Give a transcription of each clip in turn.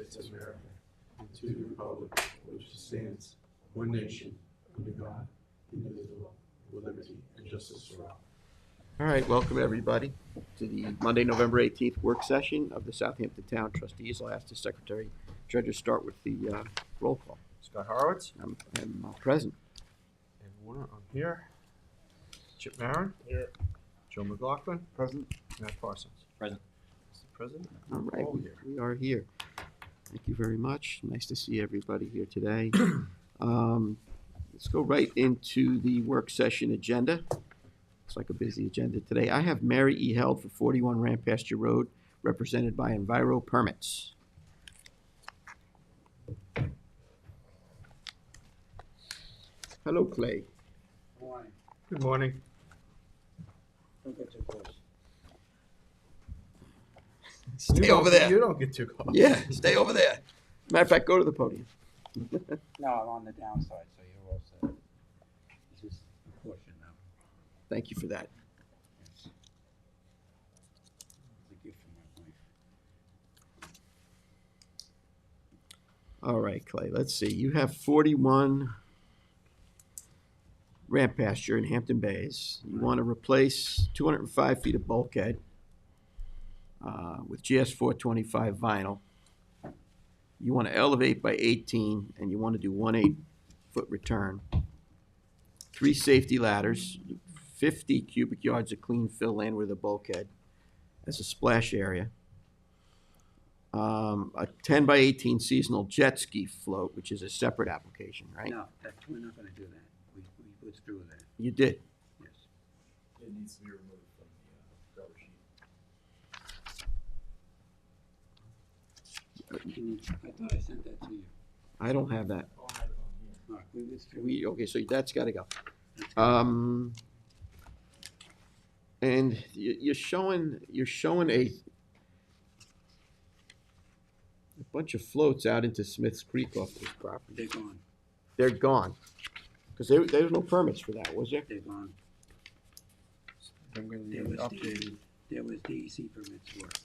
States of America, and to the republic which stands, one nation, under God, indivisible, with liberty and justice for all. All right, welcome everybody to the Monday, November 18th work session of the Southampton Town Trustees. I'll ask the Secretary Treasurer start with the roll call. Scott Horowitz. I'm present. Ed Warner, I'm here. Chip Marin. Here. Joe McLaughlin. Present. Matt Parsons. Present. Mr. President. All right, we are here. Thank you very much. Nice to see everybody here today. Let's go right into the work session agenda. Looks like a busy agenda today. I have Mary E. Held for 41 Rampasture Road, represented by Enviro Permits. Hello, Clay. Good morning. Don't get too close. Stay over there. You don't get too close. Yeah, stay over there. Matter of fact, go to the podium. No, I'm on the downside, so you're all set. This is a portion now. Thank you for that. Yes. It's a gift from my wife. All right, Clay, let's see. You have 41 Rampasture in Hampton Bays. You want to replace 205 feet of bulkhead with GS 425 vinyl. You want to elevate by 18, and you want to do 1 8-foot return. 3 safety ladders, 50 cubic yards of clean fill land with a bulkhead as a splash area. A 10 by 18 seasonal jet ski float, which is a separate application, right? No, we're not going to do that. We withdrew that. You did. Yes. It needs to be removed from the cover sheet. I thought I sent that to you. I don't have that. Oh, I have it on here. All right, we withdrew. Okay, so that's got to go. That's good. And you're showing a bunch of floats out into Smith's Creek off this property. They're gone. They're gone. Because there was no permits for that, was there? They're gone. I'm going to There need was it updated. There was DEC permits for it.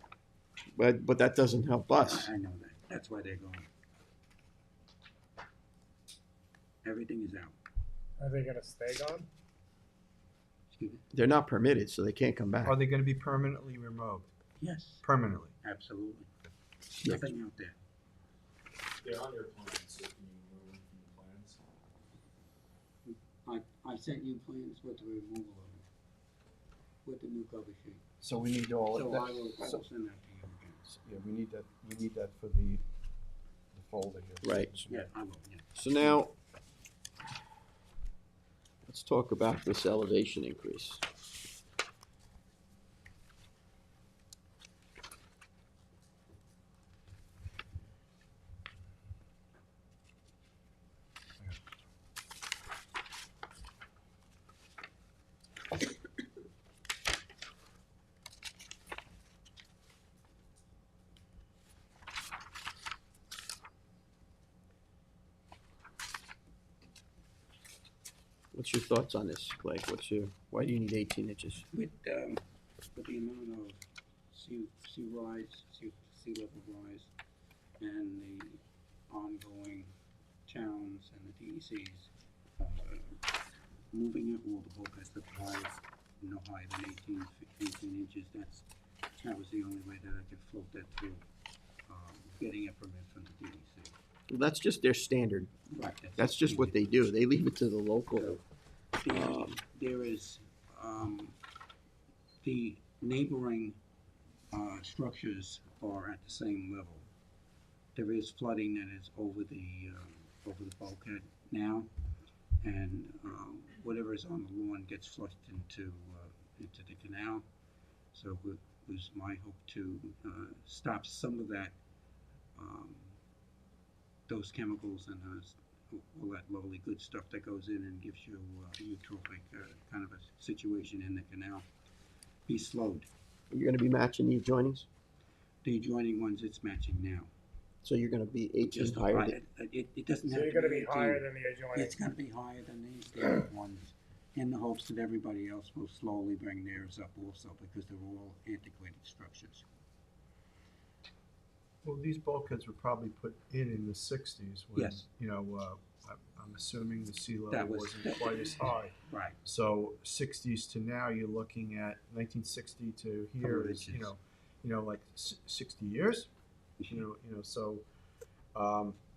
But that doesn't help us. I know that. That's why they're gone. Everything is out. Are they gonna stay gone? Excuse me? They're not permitted, so they can't come back. Are they going to be permanently removed? Yes, Permanently. absolutely. Yeah. Nothing out there. They're on your plans, so can you remove them from the plans? I sent you plans with the removal of it, with the new cover sheet. So we need all So of that. I will So- send that to you again. Yeah, we need that for the folder here. Right. Yeah, I will, yeah. So now, let's talk about this elevation increase. What's your thoughts on this, Clay? Why do you need 18 inches? With the amount of sea level rise, and the ongoing towns and the DECs, moving it, well, the bulk has to rise no higher than 18 inches. That was the only way that I could float that through, getting a permit from the DEC. Well, that's just their standard. Right. That's just what they do. They leave it to the local. There is, the neighboring structures are at the same level. There is flooding that is over the bulkhead now, and whatever is on the lawn gets flushed into the canal. So it was my hope to stop some of that, those chemicals and all that lovely good stuff that goes in and gives you eutrophic kind of a situation in the canal. Be slowed. You're going to be matching the adjoinings, The adjoining ones, it's matching now. so you're going to be 18 Just higher. right, it doesn't So have you're to gonna be 18. higher than the adjoining. It's gonna be higher than these standard ones, in the hopes that everybody else will slowly bring theirs up also, because they're all antiquated structures. Well, these bulkheads were probably put in the sixties when, Yes. you know, I'm assuming the sea That level was- wasn't quite as high. Right. So sixties to now, you're looking at 1960 to here Couple of is, inches. like 60 years. So,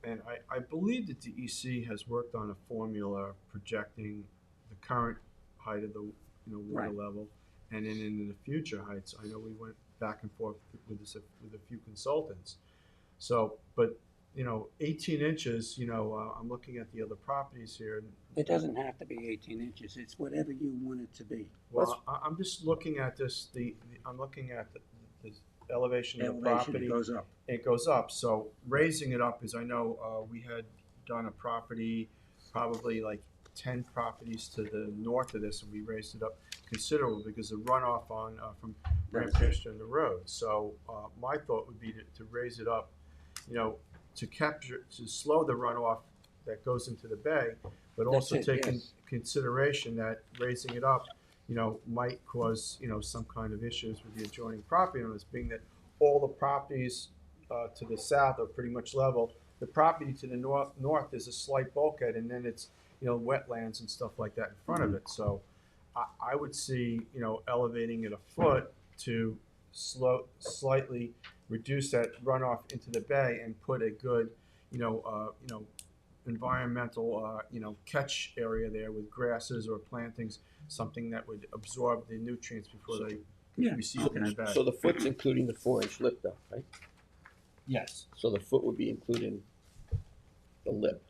and I believe that the EC has worked on a formula projecting the current height of the, water Right. level, and then into the future heights. I know we went back and forth with this, with a few consultants. So, but, 18 inches, I'm looking at the other properties here. And, It doesn't have to be 18 inches, it's whatever you want it to be. well, I'm just looking at this, I'm looking at the elevation of the Elevation, property. it goes up. It goes up, so raising it up is, I know, we had done a property, probably like 10 properties to the north of this, and we raised it up considerable because the runoff on, from Rampage and the road. So, my thought would be to raise it up, to slow the runoff that goes into the bay, but also That's it, take in yes. consideration that raising it up, might cause, some kind of issues with the adjoining property owners, being that all the properties to the south are pretty much level. The property to the north is a slight bulkhead, and then it's, wetlands and stuff like that in front of it. So I would see, elevating it a foot to slightly reduce that runoff into the bay and put a good, environmental, catch area there with grasses or plantings, something that would absorb the nutrients before they Yeah, receive them in the bay. So the foot's including the 4-inch lip though, right? Yes. So the foot would be including the lip.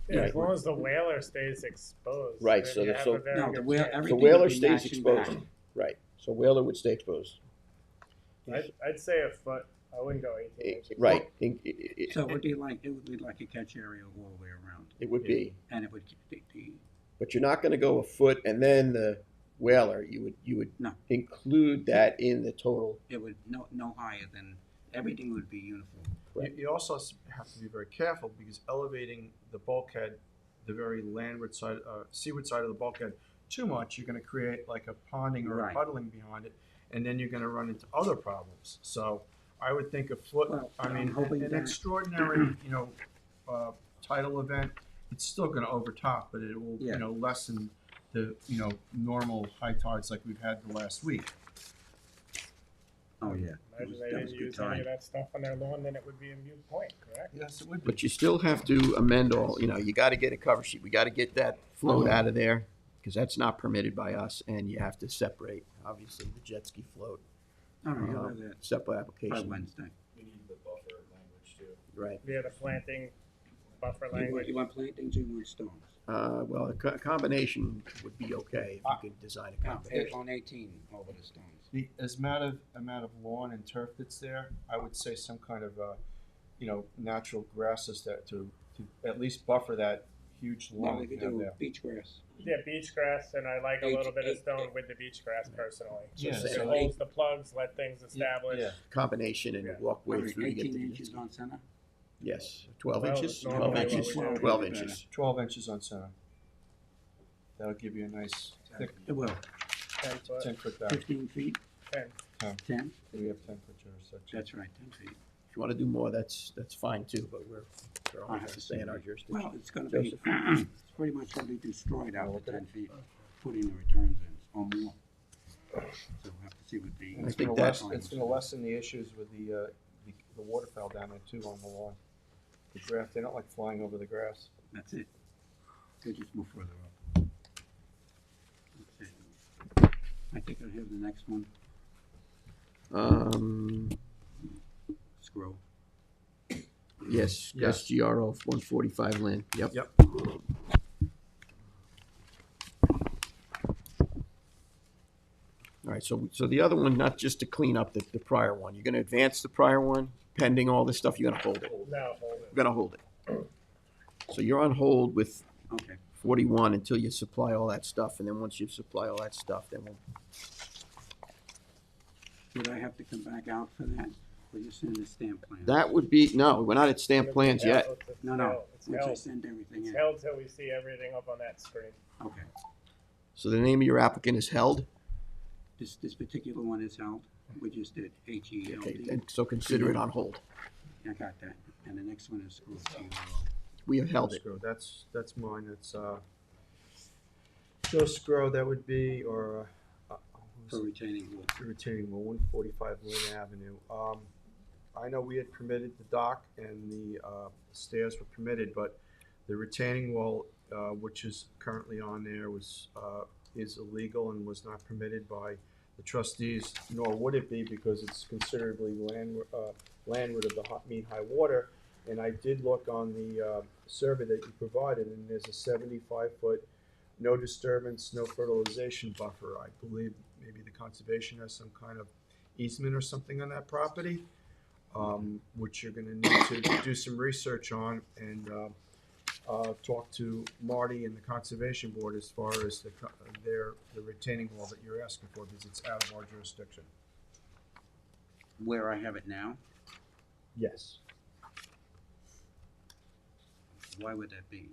Yeah, Right. as long as the whaler stays exposed. Right, then so you the- have so- a very No, the good whale, chance. So everything whaler would be stays matching exposed, back. right, so whaler would stay exposed. I'd say a foot. I wouldn't go 18 inches. Right, So it would be like a catch area all the way around, it would be, and it would keep the but you're not gonna go a foot and then the whaler, you would No. include that in the total. it would no higher than, everything would be uniform. You also have to be very careful because elevating the bulkhead, the very landward side, seaward side of the bulkhead too much, you're gonna create like a ponding or a Right. puddling behind it, and then you're gonna run into other problems. So I would think a foot, Well, I mean, I'm hoping an that- extraordinary, tidal event, it's still gonna overtop, but it will, Yeah. lessen the, normal high tides like we've had the last week. Oh, yeah. Imagine they That was didn't good use any time. of that stuff on their lawn, then it would be a moot point, correct? Yes, it would be. But you still have to amend all, you gotta get a cover sheet, we gotta get that float out of there, because that's not permitted by us, and you have to separate, obviously, the jet ski float, All right, I'll have that separate by application, Wednesday. We need the buffer language too. right. Yeah, the planting buffer You want, language. you want plantings or you want stones? Well, a combination would be okay, if you could design a No, combination. on 18 over the stones. The amount of lawn and turf that's there, I would say some kind of, natural grasses that to at least buffer that huge Well, lawn we could you have do there. beach grass. Yeah, beach grass, and I like a little bit of Eight- stone with the beach grass personally. Yeah, It so- holds the plugs, let things establish. Yeah. Combination and Yeah. walkway All right, through to get 18 to the. inches on center? Yes, 12 Well, inches, it's normally 12 what inches, we do. 12 inches. 12 inches on center. That'll give you a nice thick It will. 10 foot, 10-foot back. 15 feet? 10. 10? We have 10-foot jurisdiction. That's right, 10 feet. If you want to do more, that's fine too, but we're I only have going to to stay see in our that. jurisdiction. Well, it's gonna be, Joseph? it's pretty much gonna be destroyed Well, out look to at 10 feet, putting the returns in, or more. So we'll have to see what the. And it's think gonna that's- lessen, lessen the issues with the waterfowl down there too on the lawn. The grass, they don't like flying over the grass. That's it. They just move further up. That's it. I think I have the next one, scroll. Yes, Yes. SGRO 145 land, yep. Yep. All right, so the other one, not just to clean up the prior one, you're gonna advance the prior one, pending all this stuff, you're gonna hold it. Now hold it. You're gonna hold it. So you're on hold with Okay, 41 until you supply all that stuff, and then once you supply all that stuff, then we'll, would I have to come back out for that, or you send a stamp plan? that would be, no, we're not at stamp plans yet. No, no, It's once I held. send everything It's in, held till we see everything up on that screen. okay. So the name of your applicant is held? This particular one is held, We just did Okay, HELD. and so consider it on hold. I got that. And the next one is We have held it. Screw, that's mine, that's, Joe Scrow, that would be, or, for retaining wall. retaining wall, 145 Lynn Avenue. I know we had permitted the dock and the stairs were permitted, but the retaining wall, which is currently on there, is illegal and was not permitted by the trustees, nor would it be because it's considerably landward of the mean high water. And I did look on the survey that you provided, and there's a 75-foot no disturbance, no fertilization buffer. I believe maybe the conservation has some kind of easement or something on that property, which you're gonna need to do some research on and talk to Marty and the conservation board as far as the retaining wall that you're asking for, because it's out of our jurisdiction. Where I have it now, Yes. why would that be?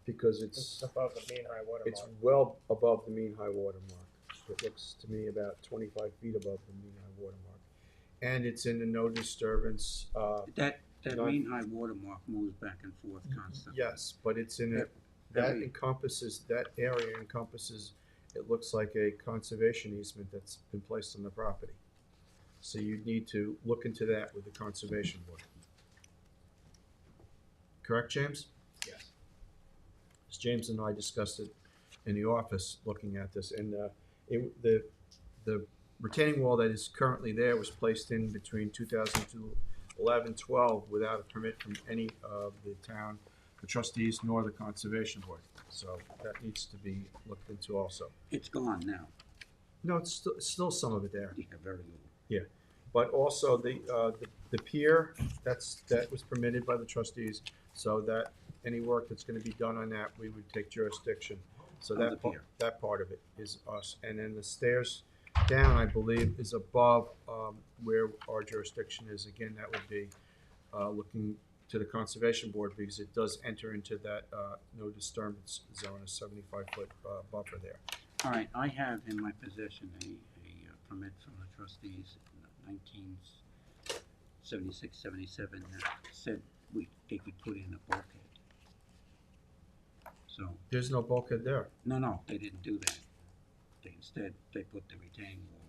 Because It's above the mean high water it's mark. well above the mean high water mark. It looks to me about 25 feet above the mean high water mark. And it's in the no disturbance, That Not- mean high water mark moves back and forth constantly. yes, but it's in it, that encompasses, that area encompasses, it looks like a conservation easement that's been placed on the property. So you'd need to look into that with the conservation board. Correct, James? Yes. As James and I discussed it in the office, looking at this, and the retaining wall that is currently there was placed in between 2011-12 without a permit from any of the town, the trustees, nor the conservation board. So that needs to be looked into also. It's gone now. No, it's still some of it there. Yeah, very little. But also the pier, that was permitted by the trustees, so that any work that's gonna be done on that, we would take jurisdiction. So Of the that pier. that part of it is us. And then the stairs down, I believe, is above where our jurisdiction is. Again, that would be looking to the conservation board because it does enter into that no disturbance zone, a 75-foot buffer there. All right, I have in my possession a permit from the trustees in 1976-77 that said they could put in a bulkhead. So, There's no bulkhead there. no, they didn't do that. Instead, they put the retaining wall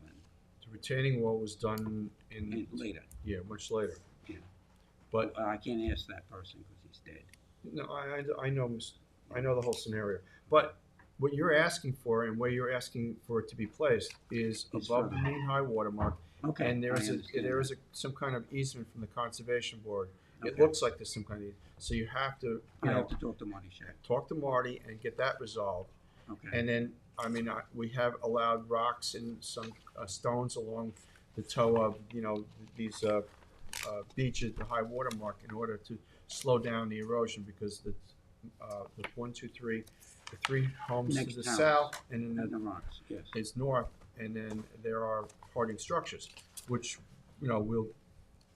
The retaining wall was done in later. yeah, much later. Yeah. But I can't ask that person because he's dead. no, I know the whole scenario. But what you're asking for and where you're asking for it to be placed is It's above the further. mean high water mark. Okay. And I understand that. some kind of easement from the conservation board. It Okay. looks like there's some kind of, so you have to, I have to talk to Marty Shaq. talk to Marty and get that resolved. Okay. And then, we have allowed rocks and some stones along the toe of, these beaches, the high water mark, in order to slow down the erosion, because the 1, 2, 3, the 3 homes Next to the house. south, and then And the rocks, yes. is north, and then there are hardening structures, which,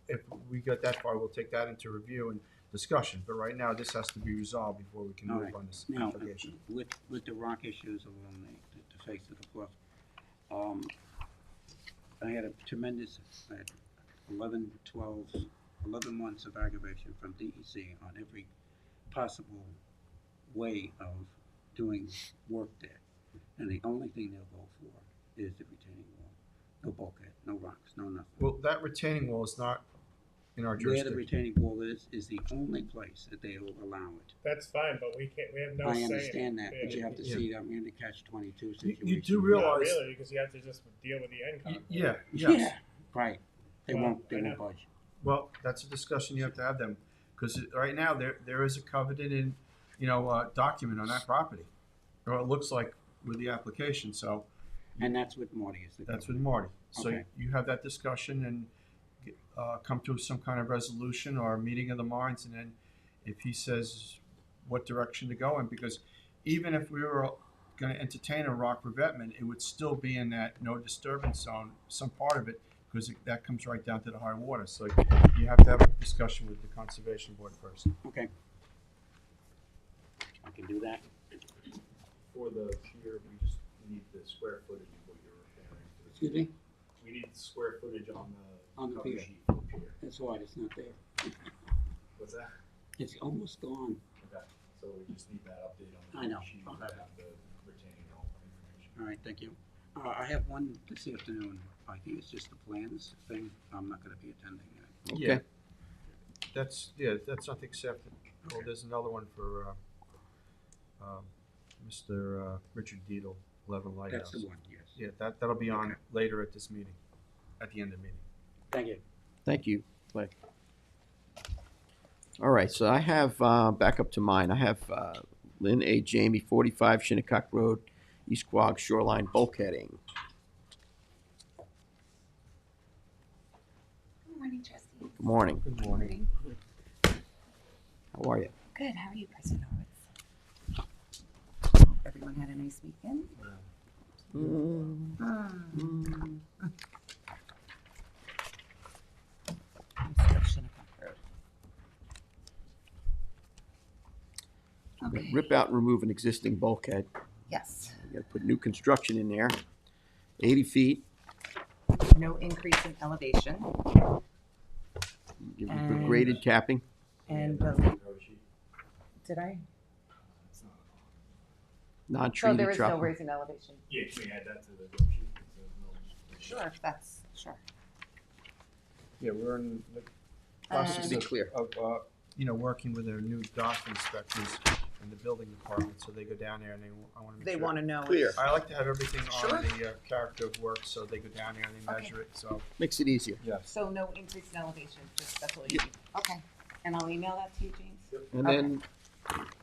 if we get that far, we'll take that into review and discussion. But right now, this has to be resolved before we can All move right. on this Now, application. with the rock issues along the face of the bluff, I had a tremendous, I had 11 months of aggravation from DEC on every possible way of doing work there. And the only thing they'll go for is the retaining wall. No bulkhead, no rocks, no nothing. Well, that retaining wall is not in our Where the jurisdiction. retaining wall is the only place that they will allow it. That's fine, but we have no I say in it. understand that, but you have to Yeah. see that we're in the catch-22 You situation. do Not realize, really, because you have to just deal with the end conflict. yes. Yeah, right. They Well, won't I know. budge. Well, that's a discussion you have to have them, because right now, there is a covenant in, document on that property. Or it looks like with the application, so And that's what Marty is. that's with Marty. So Okay. you have that discussion and come to some kind of resolution or a meeting of the minds, and then if he says what direction to go in, because even if we were gonna entertain a rock revetment, it would still be in that no disturbance zone, some part of it, because that comes right down to the high water. So you have to have a discussion with the conservation board first. Okay. I can do that. For the pier, we just need the square footage of what you're referring to. Excuse me? We need square footage on On the cover pier. sheet for the pier. That's why it's not there. What's that? It's almost gone. Okay, so we just need that update on the I know. cover sheet. I'll to have it. have the retaining wall information. All right, thank you. I have one this afternoon. I think it's just the plans thing. I'm not gonna be attending that. Yeah. Okay. That's not accepted. Well, there's another one for, Mr. Richard Deedle, 11 Lighthouse. That's the one, yes. Yeah, that'll be on Okay. later at this meeting, at the end of the meeting. Thank you. Thank you, Clay. All right, so I have, back up to mine, I have Lynn A. Jamie, 45 Shinnecock Road, East Quogue Shoreline Bulkheading. Good morning, trustees. Good morning. Good morning. How are you? Good. How are you, President Horowitz? Everyone had a nice weekend. Shinnecock Road. Okay. Rip out and remove an existing bulkhead. Yes. You gotta put new construction in there. 80 feet. No increase in elevation, You put And- graded capping. and That's on the cover sheet. did I? It's not. So Non-treated there is no tropical. raise in elevation. Yeah, can we add that to the cover sheet? So no- Sure, if that's sure. Yeah, we're in the Just process to be of, clear. working with our new dock inspectors in the building department, so they go down there and I wanna make They sure. want to know. Clear. I like to have everything Sure. on the character of work, so they go down there and they Okay. measure it, so, Makes it easier. yes. So no increase in elevation. Just that's all you need. Okay. And I'll email that to you, James. And Okay.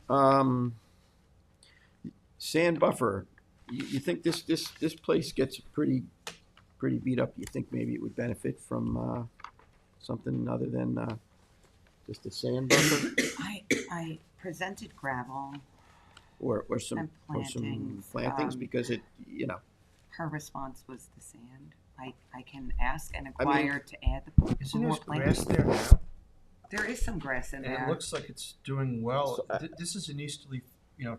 then, sand buffer, you think this place gets pretty beat up? You think maybe it would benefit from, something other than, just a sand buffer? I presented gravel. Or some, And or some plantings, plantings, because it, you know, Her response was the sand. I can ask and I mean- inquire to add the Isn't more there grass plantings. there now? There is some grass in And it there. looks like it's doing well. So, This is an easterly,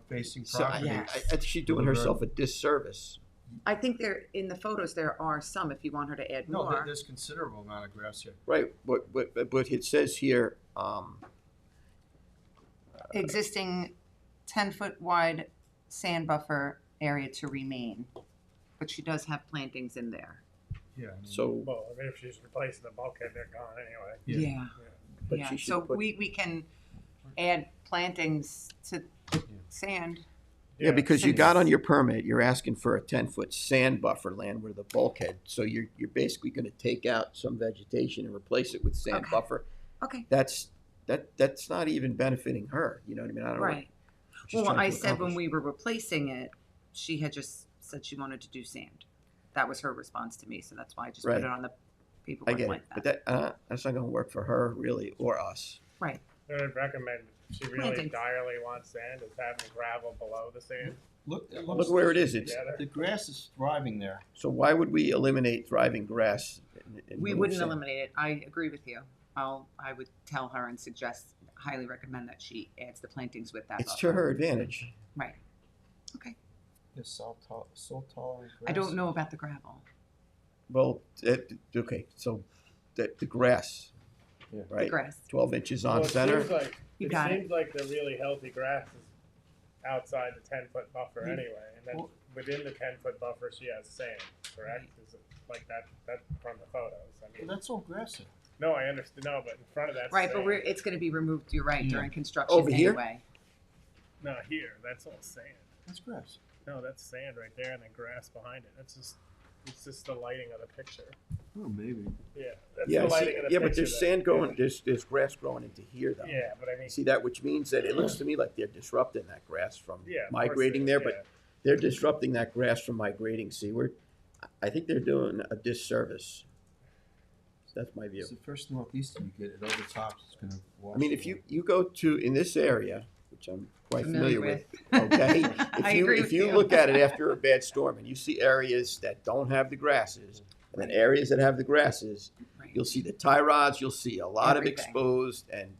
facing so I property. Yeah. think she's doing herself a disservice. I think there in the photos there are some. If you want her to add No, more, there's considerable amount of grass here. Right, but it says here, existing 10-foot wide sand buffer area to remain, but she does have plantings in there. Yeah. so, Well, I mean, if she's replacing the bulkhead, they're gone anyway. Yeah. but Yeah. she should So put, we can add plantings to the sand. yeah, because you since- got on your permit, you're asking for a 10-foot sand buffer land with a bulkhead, so you're basically gonna take out some vegetation and replace it with sand Okay. buffer. Okay. That's not even benefiting her, you know what I mean? I don't know what Right. she's Well, trying I to said when accomplish. we were replacing it, she had just said she wanted to do sand. That was her response to me, so that's why I just Right. put it on the I paperwork get it, like but that. that's not gonna work for her, really, or us. Right. I'd recommend, if she really Plantings. direly wants sand, is having gravel below the sand. Look where it is, it's, together. The grass is thriving there. so why would we eliminate thriving grass? and We remove wouldn't sand? eliminate it. I agree with you. I would tell her and suggest, highly recommend that she adds the plantings with that. It's buffer. to her advantage. Right. Okay. There's salt tolerant grass. I don't know about the gravel. Well, okay, so the grass, Yeah. right? The grass. 12 inches on Well, center. You It got it. seems like the really healthy grass is outside the 10-foot buffer anyway, and then Well- within the 10-foot buffer, she has sand, correct? Is it like that from the photos? I Well, mean, that's all grass there. no, I understand, no, but in front of that Right, but sand. it's going to be removed, you're right, Yeah. during construction Over here? anyway. No, here, that's all sand. That's grass. No, that's sand right there and then grass behind it. It's just the lighting of the picture. Oh, maybe. Yeah, that's Yeah, the see, lighting of the yeah, picture. but there's that- sand going, there's grass growing into here though. Yeah, but I mean, You see that, which means that it looks to me like they're disrupting that grass from yeah. of course migrating they- there, yeah. but they're disrupting that grass from migrating seaward. I think they're doing a disservice. That's my view. It's the first northeaster you get, it overtops, it's gonna wash. I mean, if you go to, in this area, which I'm quite familiar Familiar with, okay? I If agree if with you you. look at it after a bad storm and you see areas that don't have the grasses, and then areas that have the grasses, Right. you'll see the tie rods, you'll see a lot of Everything. exposed, and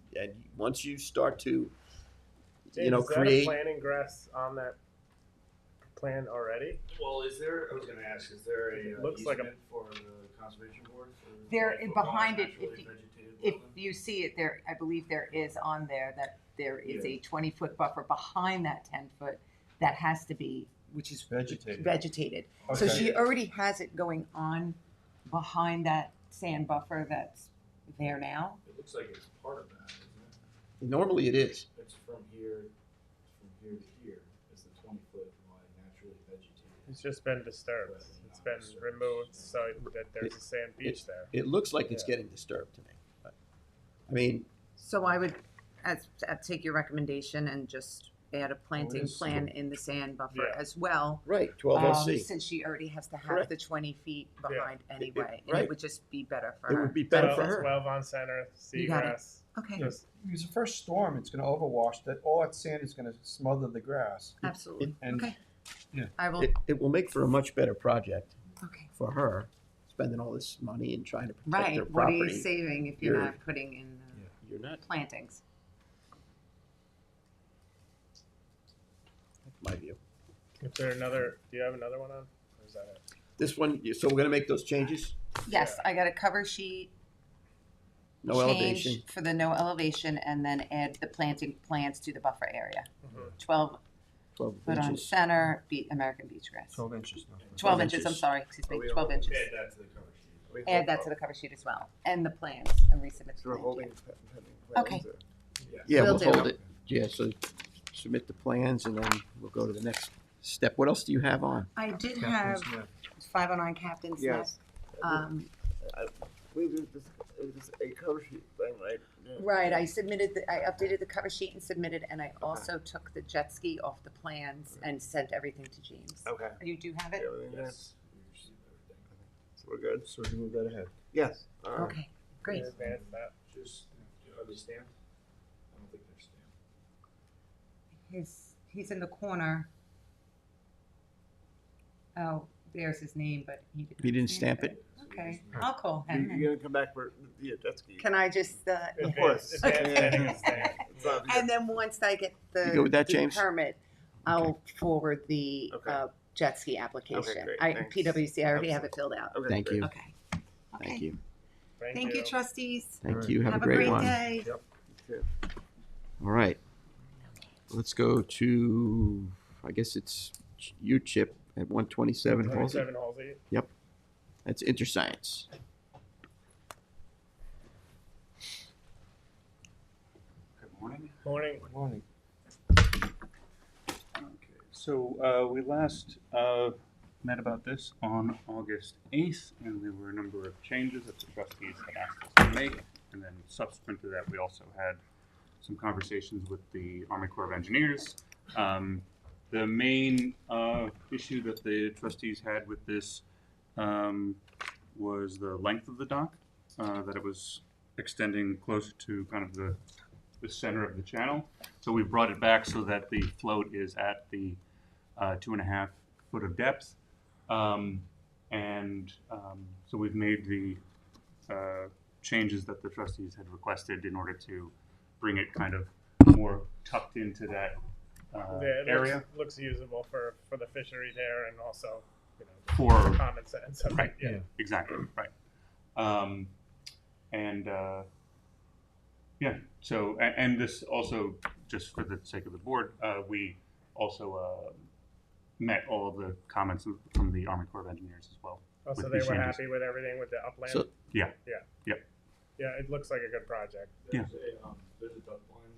once you start to, James, is that create. a planting grass on that plan already? Well, I was gonna ask, is there It a looks like a- easement for the conservation board? For There, like behind it, naturally if you- vegetated If wetland? you see it there, I believe there is on there that there is Yeah. a 20-foot buffer behind that 10-foot that has to be, which is Vegetated. vegetated. So Okay. she already has it going on behind that sand buffer that's there now. It looks like it's part of that, isn't it? Normally it is. It's from here to here, is the 20-foot wide naturally vegetated. It's just been disturbed. It's been removed so that there's a sand beach there. It looks like it's Yeah. getting disturbed to me. But, I mean, So I would take your recommendation and just add a planting is- plan in the sand buffer Yeah. as well. right, 12LC. Since she already has to have Correct. the 20 feet behind anyway, and right. it would just be better for It her. would be better for Well, her. 12 on center, You got it. seagrass. Okay, Just Because the first storm, it's gonna overwash, that, all that sand is gonna smother the grass. absolutely. And- Okay. yeah. I will, It will make for a much better project okay. for her, spending all this money and trying to protect Right, her what are you property. saving if you're You're- not putting in You're not, plantings? my view. Is there another? Do you have another one on? Or is that it? This one, so we're gonna make those changes? Yes, I got a cover sheet No change elevation. for the no elevation and then add the planting plants to the buffer area. Mhm. 12 12 foot on inches. center, American beach grass. 12 inches. No. 12 inches, I'm inches. sorry, excuse Are me, we 12 all- inches. Add that to the cover sheet. Add that to the cover sheet as well, and the plans, and resubmit the plans, yeah. Okay. Yeah, Will we'll do. hold it. Yeah, so submit the plans and then we'll go to the next step. What else do you have on? I did have Captain's Neck. 509 Captain's Neck. Yes. Um, It was a cover sheet thing, right? Yeah. Right, I updated the cover sheet and submitted, and I also took the jet ski off the plans and sent everything to James. Okay. You do have it? Everything there? Yes, we received everything. So we're good? So we can move that ahead. Yes. All right. Okay, great. Advance that. Just, are they stamped? I don't think they're stamped. He's in the corner. Oh, there's his name, but he didn't. He didn't stamp it? Okay, I'll call You- him. You're gonna come back for the jet ski? Can I just, Of course. Advance getting a stamp. It's not- and then once I get You the good with that, the James? permit, I'll forward the Okay. jet ski application. great, thanks. PWC, I already have it filled out. Okay, Thank great. you. Okay. Thank you. Thank you, trustees. Thank Alright. you. Have a Have a great great one. day. All right. Let's go to, I guess it's you, Chip, at 127 Halsey. 27 Halsey. That's InterScience. Good morning. Morning. Morning. Okay, so we last met about this on August 8th, and there were a number of changes that the trustees had asked us to make. And then subsequent to that, we also had some conversations with the Army Corps of Engineers. The main issue that the trustees had with this was the length of the dock, that it was extending closer to kind of the center of the channel. So we brought it back so that the float is at the 2.5 foot of depth. So we've made the changes that the trustees had requested in order to bring it kind of more tucked into that Yeah, it area. looks usable for the fishery there, and also, you know, For- common sense. Right. Yeah. Exactly, right. So, and this also, just for the sake of the board, we also met all of the comments from the Army Corps of Engineers as well. Also, With they these were changes. happy with everything with the upland. So- Yeah. Yeah, it looks like a good project. Yeah. There's a duck line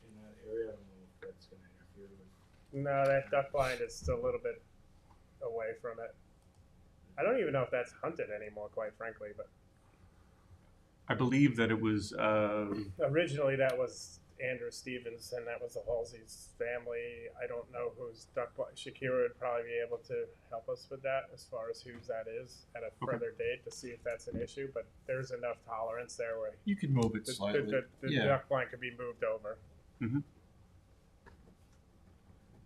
in that area. I don't know if that's gonna interfere with. No, that duck blind is still a little bit away from it. I don't even know if that's hunted anymore, quite frankly. But I believe that it was, originally, that was Andrew Stevens, and that was the Halsey's family. I don't know whose duck blind. Shakira would probably be able to help us with that as far as whose that is at a further date to see if that's an issue. But there's enough tolerance there where You can move it slightly. the Yeah. duck blind could be moved over.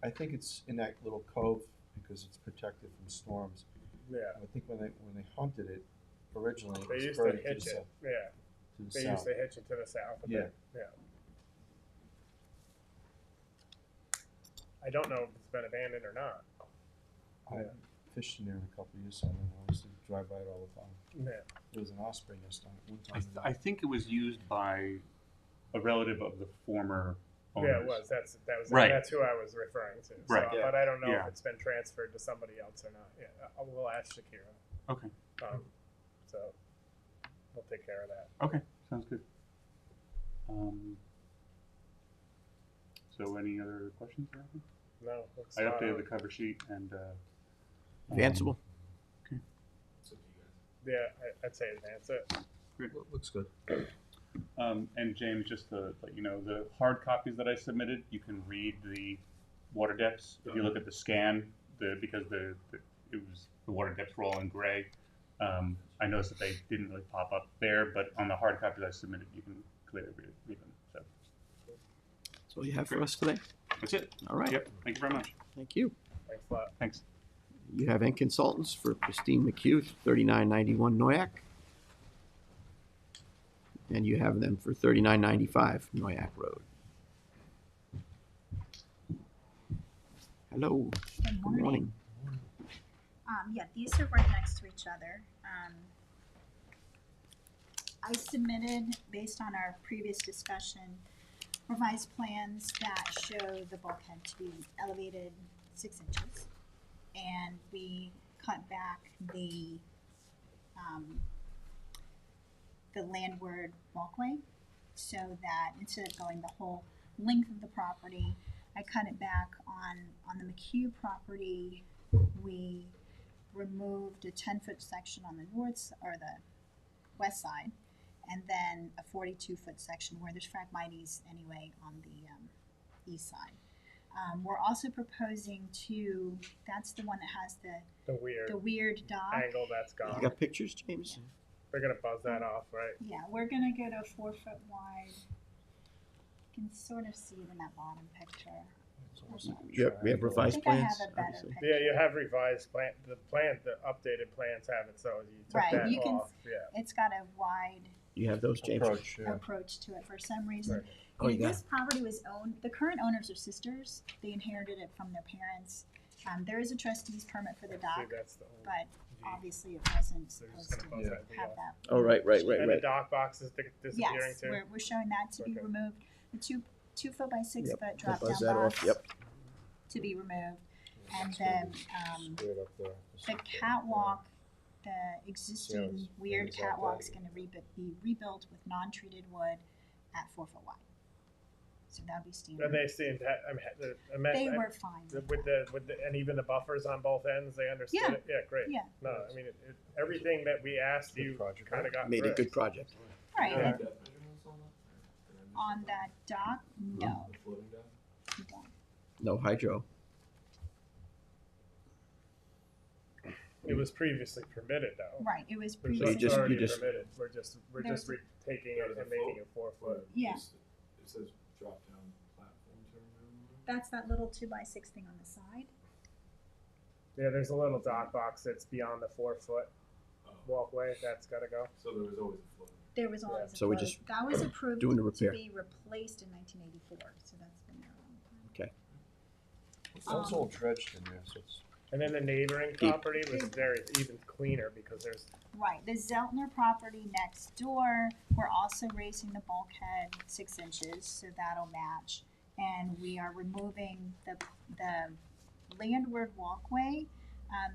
I think it's in that little cove because it's protected from storms. Yeah. I think when they hunted it originally, it They was used to further hitch the it. south- Yeah. to the They south. used to hitch it to the south. A bit. Yeah. I don't know if it's been abandoned or not. I fished in there a couple of years ago, and I used to drive by it all the time. Yeah. There was an osprey nest on it one I, time. I think it was used by a relative of the former owners. Yeah, it was. Right. That's who I was referring to. Right. So, but I don't know Yeah. if it's been transferred to somebody else or not. Yeah, we'll ask Shakira. Okay. So we'll take care of that. Okay. Sounds good. So any other questions or anything? No, looks I spot updated on. the cover sheet and Advanceable. It's up to you guys. Yeah, I'd say advance it. Looks good. and James, just to let you know, the hard copies that I submitted, you can read the water depths. If you look at the scan, because the water depths were all in gray, I noticed that they didn't really pop up there, but on the hard copies I submitted, you can clearly read them. So That's all you have for us today? that's it. All right. Yep. Thank you very much. Thank you. Thanks a lot. Thanks. You have N Consultants for Christine McHugh, 3991 Noyak. And you have them for 3995 Noyak Road. Hello. Good Good morning. Yeah, these are right next to each other. I submitted, based on our previous discussion, revised plans that show the bulkhead to be elevated 6 inches. And we cut back the landward walkway so that instead of going the whole length of the property, I cut it back on the McHugh property. We removed a 10-foot section on the north or the west side, and then a 42-foot section where there's phragmites anyway on the east side. We're also proposing to, that's the one that has The the weird dock. angle that's You gone. got pictures, James? We're gonna buzz that off, right? Yeah, we're gonna go to a 4-foot wide. You can sort of see it in that bottom picture. Yep, we have I revised think I plans, have a better obviously. picture. Yeah, you have revised plan. The updated plans have it, so you took Right, that you can- off. Yeah. It's got a wide You have those, James? Approach, yeah. approach to it for some reason. Right. Oh, you got This property was owned, the current owners are sisters. They inherited it from their parents. There is a trustee's permit for the See, dock, that's the old but G. obviously it wasn't So you're just supposed gonna to buzz that have off. that. Oh, right. And the dock box is disappearing Yes, too. we're showing that to be Okay. removed. The 2 foot by 6 Yep, foot drop buzz down that box off, yep. to be removed. And then, Squared up there. the catwalk, the Yeah, existing it's- weird it's all catwalk's dead. gonna be rebuilt with non-treated wood at 4 foot wide. So that'd be And standard. they seemed They were fine. with the and even the buffers on both ends. They understood Yeah. it. Yeah, great. Yeah. No, I mean everything that we asked Good you project. kind of got Made a through. good project. Right, Yeah. and Depth measurements on that? Or did I miss on something? that dock, no, The floating dock? you don't. No hydro. It was previously permitted though. Right, it was We're you previously. just- already just- permitted. We're just taking it and making it 4 foot. Yeah. It says drop down platform terminal. That's that little 2 by 6 thing on the side. Yeah, there's a little dock box that's beyond the 4 foot Oh, walkway. That's got to go. so there was always a floating. There was always a So we're float. just That was approved doing the to repair. be replaced in 1984, so that's been there a long time. Okay. It's all dredged in there, so it's. And then the neighboring property was very even cleaner because there's Right, the Zeltner property next door, we're also raising the bulkhead 6 inches, so that'll match. And we are removing the landward walkway.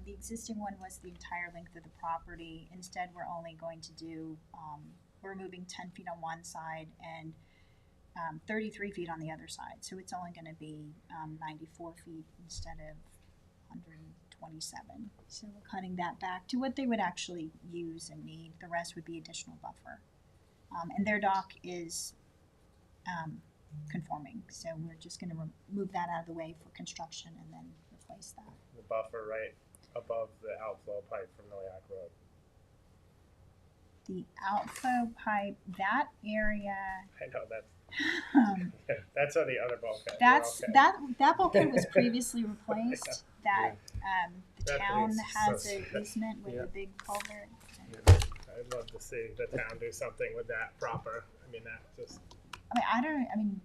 The existing one was the entire length of the property. Instead, we're only going to do, we're removing 10 feet on one side and 33 feet on the other side. So it's only gonna be 94 feet instead of 127. So we're cutting that back to what they would actually use and need. The rest would be additional buffer. And their dock is conforming, so we're just gonna move that out of the way for construction and then replace that. the buffer right above the outflow pipe from Noyak Road. The outflow pipe, that area, I know that's um, that's on the other bulkhead. We're that's, okay. that bulkhead was previously replaced. That, the That town thing's has so an sad. easement with Yeah. a big culvert. I'd love to see the town do something with that proper. I mean, that just I mean,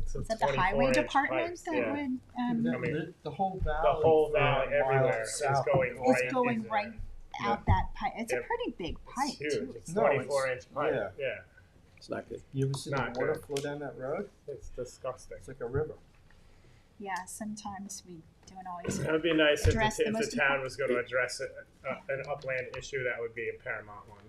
It's a Is that the highway 24-inch department pipes, that yeah. would, I mean, The whole valley. The whole for valley, a mile everywhere is south going of- right is going into right there. out that pipe? It's a Yeah. pretty big pipe It's huge. too. It's No, it's- 24-inch pipe. yeah. Yeah. It's not good. You ever seen the Not water good. flow down that road? It's disgusting. It's like a river. Yeah, sometimes we don't always. It would be nice if Address the the most town important- was going to address it, an upland issue. That would be a paramount one.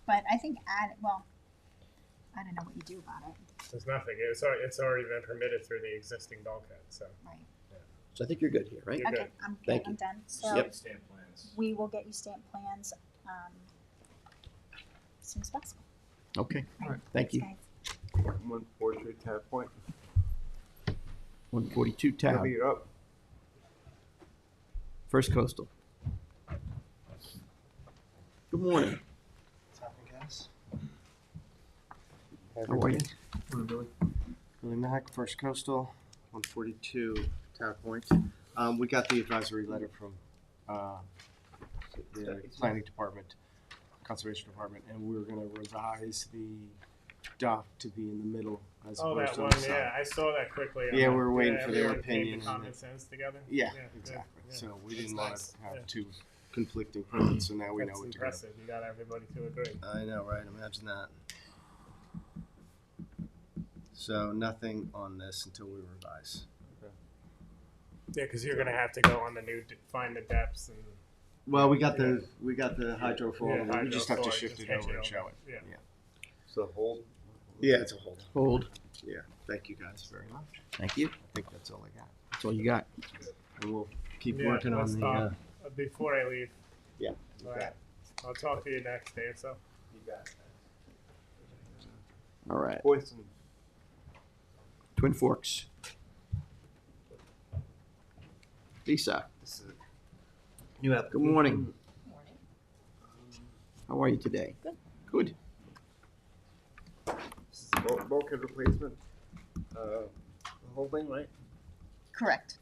But I think I don't know what you do about it. There's nothing. It's already been permitted through the existing bulkhead. So Right. So I think you're good here, right? You're Okay, good. I'm good. Thank I'm you. done. So Yep. Stamp plans. we will get you stamp plans as soon as possible. Okay, Alright. thank you. Thanks, guys. 143 Tab Point. 142 tab, Heavy it up. First Coastal. Good morning. Guys. How are you? Billy Mack, First Coastal, 142 Tab Point. We got the advisory letter from the Planning Department, Conservation Department, and we're going to revise the dock to be in the middle as oh, opposed that to one. the side. Yeah, I saw that quickly. on Yeah, that. we're waiting for their everyone came to opinion on Common it. sense together. Yeah, good, exactly. yeah. So we That's didn't want nice. to have Yeah. two conflicting permits, so now we know That's what to go. impressive. You got everybody to agree. I know, right? Imagine that. So nothing on this until we revise. Yeah, because you're gonna have to go on the new find the depths and Well, we got the hydro fall. Yeah, we hydro just have to fall, shift just it change over it and show it. Yeah. So hold. Yeah, it's a hold. Hold. Yeah. Thank you guys very much. Thank you. I think that's all I got. That's all you got. And we'll keep Yeah, working on let's the. talk. Before I leave. Yeah, All right. I'll talk to you next day or so. You got it. All right. Poison. Twin Forks. Lisa, This is a new good application. morning. How are you today? Good. Good. This is bulkhead replacement. The whole thing, right? Correct.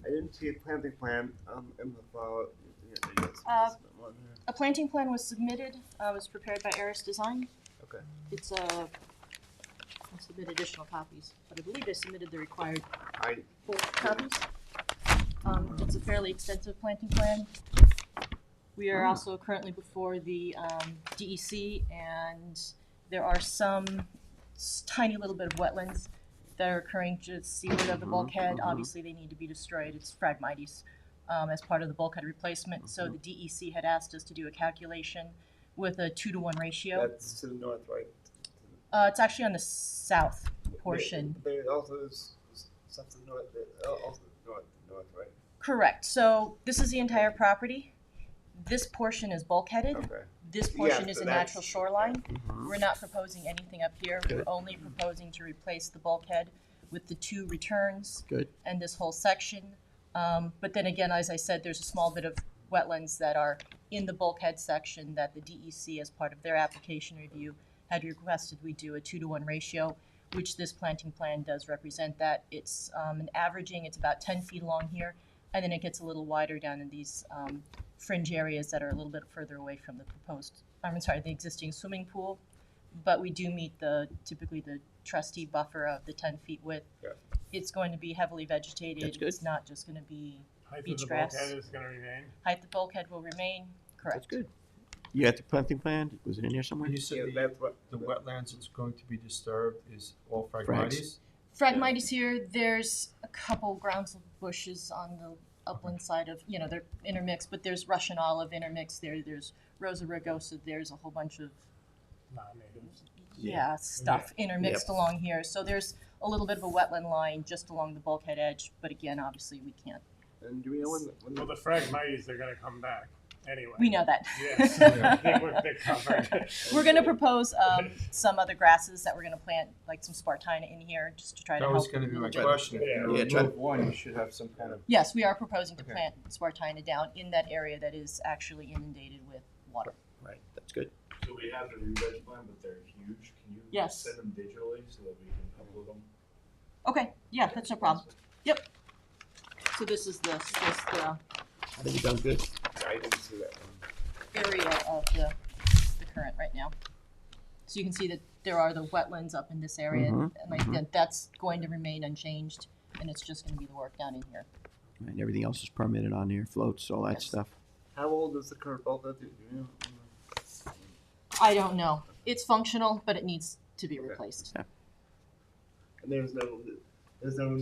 I didn't see a planting plan in the file. A planting plan was submitted, was prepared by Eris Design. Okay. It's I'll submit additional copies, but I believe they submitted the required I 4 copies. It's a fairly extensive planting plan. We are also currently before the DEC, and there are some tiny little bit of wetlands that are occurring just seaward of the bulkhead. Obviously, they need to be destroyed. It's Phragmites as part of the bulkhead replacement. So the DEC had asked us to do a calculation with a 2-to-1 ratio. That's to the north, right? It's actually on the south portion. There also is stuff to the north. Also north, right? Correct. So this is the entire property. This portion is bulkheaded. Okay. This portion Yeah, is so a that's- natural shoreline. We're not proposing anything up here. We're Good. only proposing to replace the bulkhead with the 2 returns Good. and this whole section. But then again, as I said, there's a small bit of wetlands that are in the bulkhead section that the DEC, as part of their application review, had requested we do a 2-to-1 ratio, which this planting plan does represent that. It's an averaging, it's about 10 feet along here, and then it gets a little wider down in these fringe areas that are a little bit further away from the the existing swimming pool. But we do meet typically the trustee buffer of the 10 feet width. Yeah. It's going to be heavily vegetated. That's good. It's not just going to be Height beach of the grass. bulkhead is going to remain. Height of the bulkhead will remain. Correct. That's good. You got the planting plan? Was it in here somewhere? When you said Yeah, the that's what wetlands that's going to be disturbed is all Frags. Phragmites? Phragmites here. There's a couple groundsel bushes on the upland side of, they're intermixed, but there's Russian olive intermixed there. There's Rosa rugosa. There's a whole bunch of Non-natives. stuff intermixed along here. So there's a little bit of a wetland line just along the bulkhead edge, but again, obviously we can't. And do we know when Well, the Phragmites are going to come back anyway. We know that. Yes. I think they're covered. We're going to propose some other grasses that we're going to plant, like some Spartina in here, just to try to That help. was gonna be my mitigate- question. If Yeah. you Yeah, try- remove one, you should have some kind of. Yes, we are proposing to Okay. plant Spartina down in that area that is actually inundated with water. Right, that's good. So we have the re-veg plan, but they're huge. Can you Yes. send them digitally so that we can upload them? Okay, yeah, that's no problem. Yep. So this is the I think you've done good. I didn't see that one. area of the current right now. So you can see that there are the wetlands up in this area, Mhm, and like that's going to remain unchanged, and it's just gonna be the work down in here. And everything else is permitted on there, floats, all that Yes. stuff. How old is the current bulkhead? Do you know? I don't know. It's functional, but it needs to be replaced. And there's no room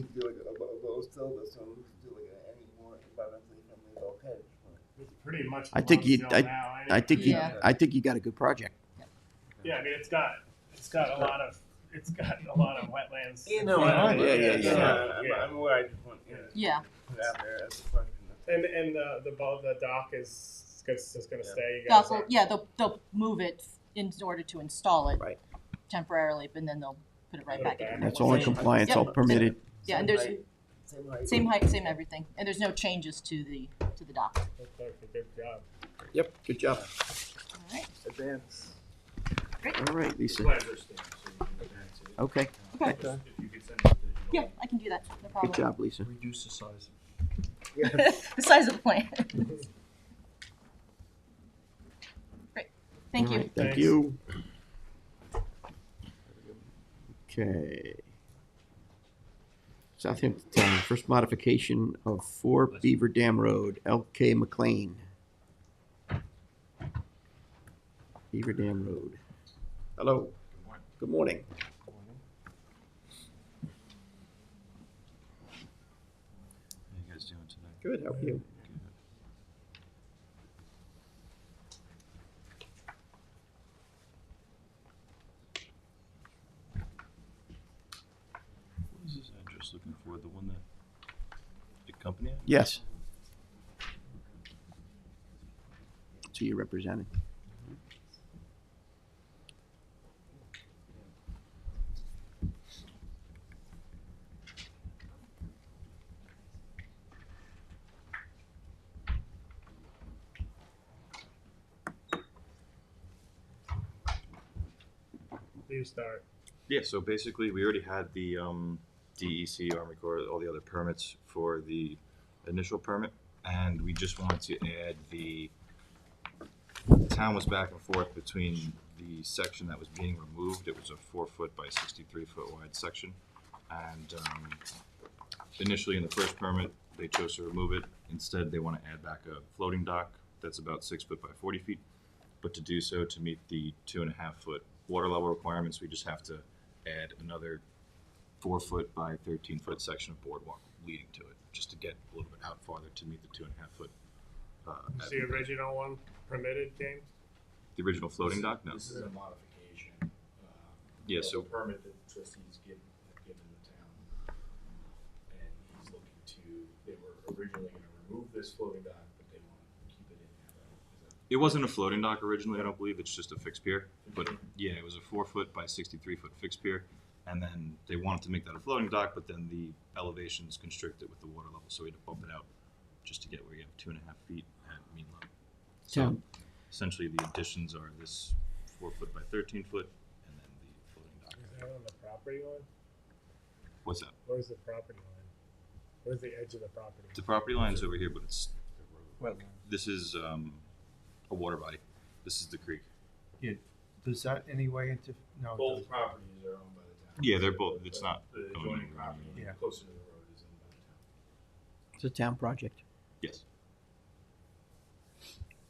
to do like a low sill. There's no room to do like any more environmentally friendly bulkhead. It's pretty much. I think you, below still now, ain't I it? think you, Yeah. I think you got a good project. Yeah, I mean, it's got a lot of wetlands. You in know, front of I- it. yeah, yeah, Yeah. I'm aware. I just want to Yeah. put it out there as a question. And the dock is just gonna stay. You Doc guys will, are- yeah, they'll move it in order to install it. Right. Temporarily, but then they'll put it right back in. That's all in compliance, all permitted. Yeah, and there's Same height. same height, same everything, and there's no changes to the dock. Okay, good job. Yep, good job. All right. Advance. All right, Lisa. Pleasure, Stan, so you can advance it. Okay, Okay. If you could send it digital. Yeah, I can do that. No problem. good job, Lisa. Reduce the size. The size of the plant. Great. Thank All you. right, Thank Thanks. you. Okay. Southampton Town, first modification of 4 Beaver Dam Road, L.K. McLean. Beaver Dam Road. Hello. Good morning. How you guys doing today? Good, how are you? What is this address looking for? The one that the company had? Yes. So you're representing. You start. Yeah, so basically, we already had the DEC, Army Corps, all the other permits for the initial permit, and we just wanted to add the town was back and forth between the section that was being removed. It was a 4-foot by 63-foot wide section, and initially in the first permit, they chose to remove it. Instead, they want to add back a floating dock that's about 6 foot by 40 feet, but to do so, to meet the 2.5-foot water level requirements, we just have to add another 4-foot by 13-foot section of boardwalk leading to it, just to get a little bit out farther to meet the 2.5-foot. Is the original one permitted, James? The original floating dock? No. This is a modification. Yeah, of so- the permit that trustees have given the town. And he's looking to, they were originally gonna remove this floating dock, but they want to keep it in now. Is that- It wasn't a floating dock originally, I don't believe. It's just a fixed pier. But yeah, it was a 4-foot by 63-foot fixed pier. And then they wanted to make that a floating dock, but then the elevations constricted with the water level, so we had to bump it out just to get where you have 2.5 feet at mean level. So Town. essentially, the additions are this 4-foot by 13-foot, and then the floating dock. Is that on the property line? What's that? Where's the property line? Where's the edge of the property? The property line's over here, but it's Well, this is a water body. This is the creek. does that any way into, no, it Both doesn't. properties are owned by the town. Yeah, they're both. It's not. The going adjoining anywhere. property, Yeah. closer to the road, is owned by the town. It's a town project. Yes,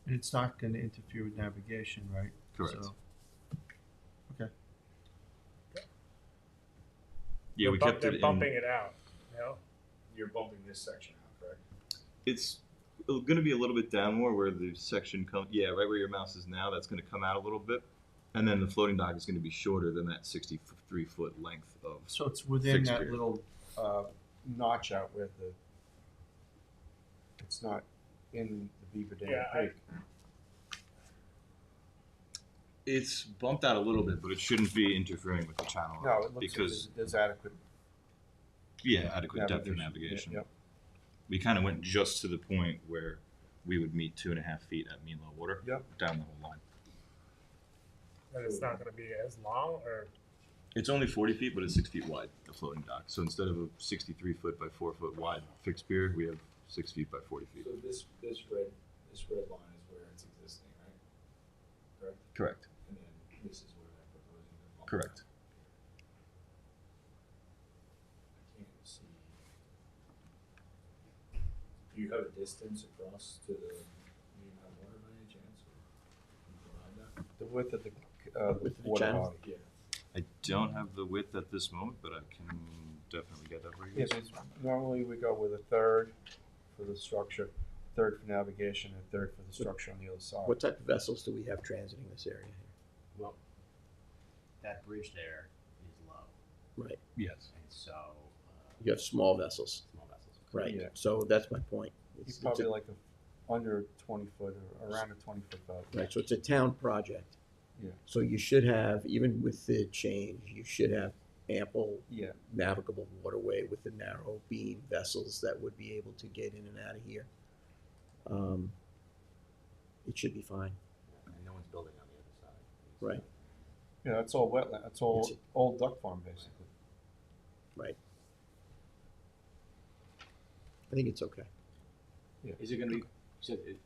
And it's not gonna interfere with navigation, right? correct. So, okay. Yeah, we kept They're it in. bumping it out, you know? You're bumping this section out, correct? It's going to be a little bit down more where the section comes. Yeah, right where your mouse is now. That's going to come out a little bit, and then the floating dock is going to be shorter than that 63-foot length of. So it's within Fixed that pier. little, notch out where it's not in the Beaver Dam Yeah, Creek. It's bumped out a little bit, but it shouldn't be interfering with the channel No, it looks like because there's adequate adequate depth of navigation. Yep. We kind of went just to the point where we would meet 2.5 feet at mean low water. Yep. Down the whole line. And it's not gonna be as long, or? It's only 40 feet, but it's 6 feet wide, the floating dock. So instead of a 63-foot by 4-foot wide fixed pier, we have 6 feet by 40 feet. So this red line is where it's existing, right? Correct? Correct. And then this is where they're proposing to bump Correct. I can't see. Do you have a distance across to the, do you have water by any chance? Can you provide that? The width of the, Width of the water channel? body. Yeah. I don't have the width at this moment, but I can definitely get that for you Yeah, guys. because normally we go with a third for the structure, third for navigation, and third for the structure on the other side. What type of vessels do we have transiting this area here? Well, that bridge there is low, Right, Yes. and so, you have small vessels, small vessels. right, Yeah. so that's my point. He's It's probably a- like under 20 foot or around a 20 foot boat. Right, so it's a town project. Yeah. So you should have, even with the change, you should have ample Yeah. navigable waterway with the narrow beam vessels that would be able to get in and out of here. It should be fine, And no one's building on the other side. right, Yeah, that's all wetland. That's all It's- old duck farm basically. right. I think it's okay. Is it gonna be, you said it's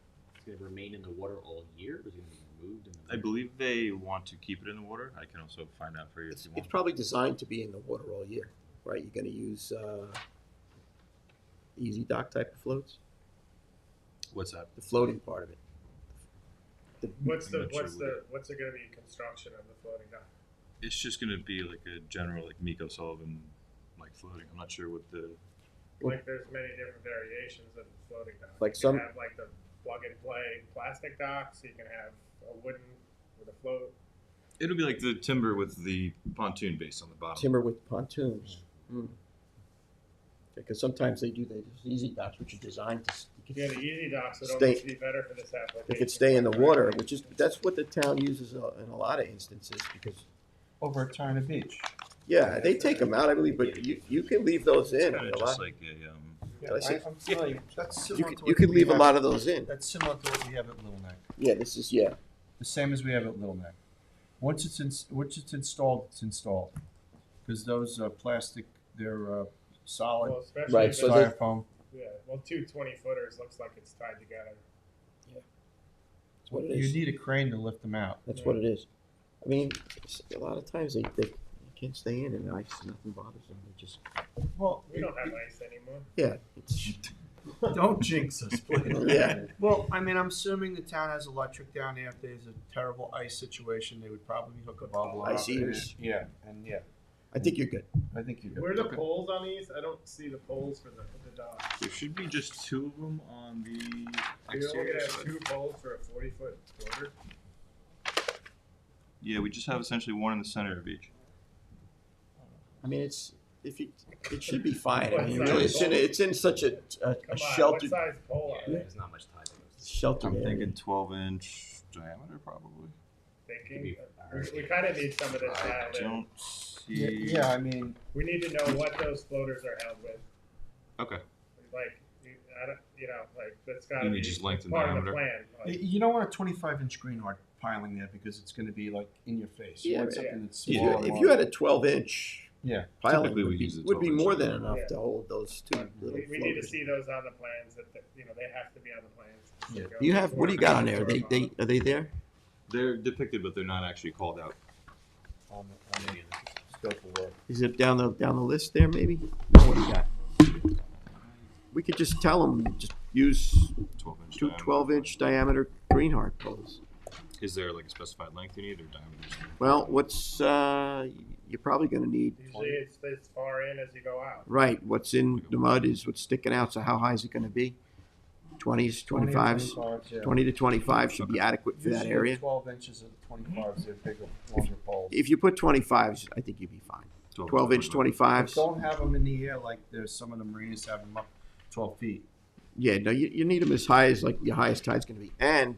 gonna remain in the water all year, or is it gonna be removed in the? I believe they want to keep it in the water. I can also find out for you if It's, you it's want. probably designed to be in the water all year, right? You're gonna use, easy dock type of floats, What's that? the floating part of it. What's I'm the, not sure what's the, what's it gonna be construction of the floating dock? It's just gonna be like a general like Miko Sullivan like floating. I'm not sure what the Like, there's many different variations of the floating dock. Like You some- can have like the plug and play plastic docks, you can have a wooden with a float. it'll be like the timber with the pontoon base on the bottom. Timber with pontoons. Because sometimes they do, those easy docks, which are designed to, Yeah, the easy docks would Stay- almost be better for this application. they could stay in the water, which is, that's what the town uses in a lot of instances, because, Over at China Beach. yeah, they take them out, I believe, but you can leave those in. Kind a of lot. just like a Did I say- I'm telling you, that's You similar could, to you what could we leave a have- lot of those in. That's similar to what we have at Little Neck. Yeah, this is, yeah, The same as we have at Little Neck. Once it's installed, it's installed. Because those plastic, they're solid Well, especially Right, if so it's- they- styrofoam. yeah, well, two 20-footers looks like it's tied together. that's what it You is. need a crane to lift them out. That's what it is. I mean, a lot of times they can't stay in and ice, nothing bothers them, they just, Well, We don't have ice anymore. yeah, it's, don't jinx us, please. Yeah. Well, I mean, I'm assuming the town has electric down there. If there's a terrible ice situation, they would probably hook a bubble up. Ice heaters. Yeah, and yeah, I think you're good. I think you Where are the Okay. poles on these? I don't see the poles for the dock. there should be just two of them on the You're only exterior gonna have side. two poles for a 40-foot floater? Yeah, we just have essentially one in the center of each. I mean, it should be fine. I What mean, size really, pole? it's in such a Come on, what sheltered, size pole are they? There's not much tie to those. sheltered I'm area. thinking 12-inch diameter probably. Thinking? We kinda need some of this I dialed in. don't Yeah, see. yeah, I mean, We need to know what those floaters are held with. Okay. Like, I don't, like, that's gotta You be need just length and part of the diameter? plan. Like, you don't want a 25-inch greenheart piling there because it's going to be like in your face. You Yeah, want but- something that's If small. you had a 12-inch Yeah. piling, Typically we would be, use a would be 12-inch more than diameter. enough Yeah. to hold those two little we need to floaters. see those on the plans, that, they have to be on the plans. Yeah. Go You have, what do you got on there? Are they there? They're depicted, but they're not actually called out. On the scope of work. Is it down the list there, maybe? No, what do you got? We could just tell them, just use 12-inch two diameter. 12-inch diameter greenheart poles. Is there like a specified length you need or diameters? Well, you're probably gonna need, Usually it's as far in as you go out. right, what's in the mud is what's sticking out, so how high is it gonna be? 20s, 25s? 25s, yeah. 20 to 25 should be adequate for that Usually area. 12 inches of 25s, they're bigger, longer poles. If you put 25s, I think you'd be fine. 12-inch 25s. Don't have them in the air like there's some of the marinas have them up 12 feet. Yeah, no, you need them as high as like your highest tide's gonna be, and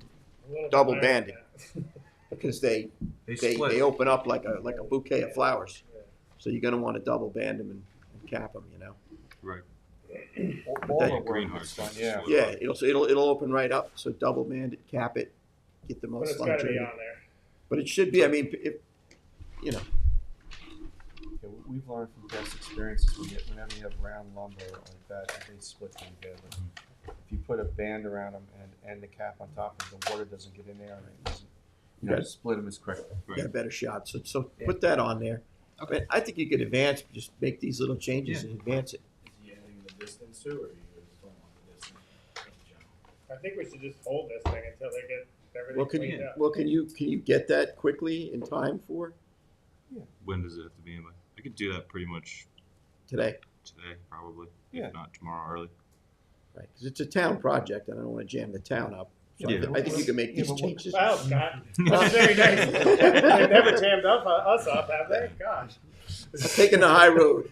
A little bit Double higher banded. than because they split. open up like a bouquet of flowers. Yeah. So you're gonna want to double band them and cap them, Right. All that the work greenheart is done, stuff. yeah. Yeah, it'll open right up. So double band it, cap it, get the But most it's gotta be longevity. on there. But it should be. I mean, if Yeah, we've learned from past experiences, whenever you have round lumber like that, they split pretty badly. If you put a band around them and the cap on top, of the water doesn't get in there and it doesn't you know, Good. split them as quickly. Got a better shot. So Yeah. put that on there. Okay. I think you could advance, just make these little changes Yeah. and advance it. Is he adding the distance too, or you just don't want the distance? I think we should just hold this thing until they get Well, everything cleaned up. can you get that quickly in time for When does it have to be in by? I could do that pretty much today? today, probably. Yeah. If not tomorrow early. Right, because it's a town project, and I don't want to jam the town up. So Yeah. I think you can make Yeah, these but changes. Well, Scott, that's very nice. They've never jammed us up, have they? Gosh. Taking the high road,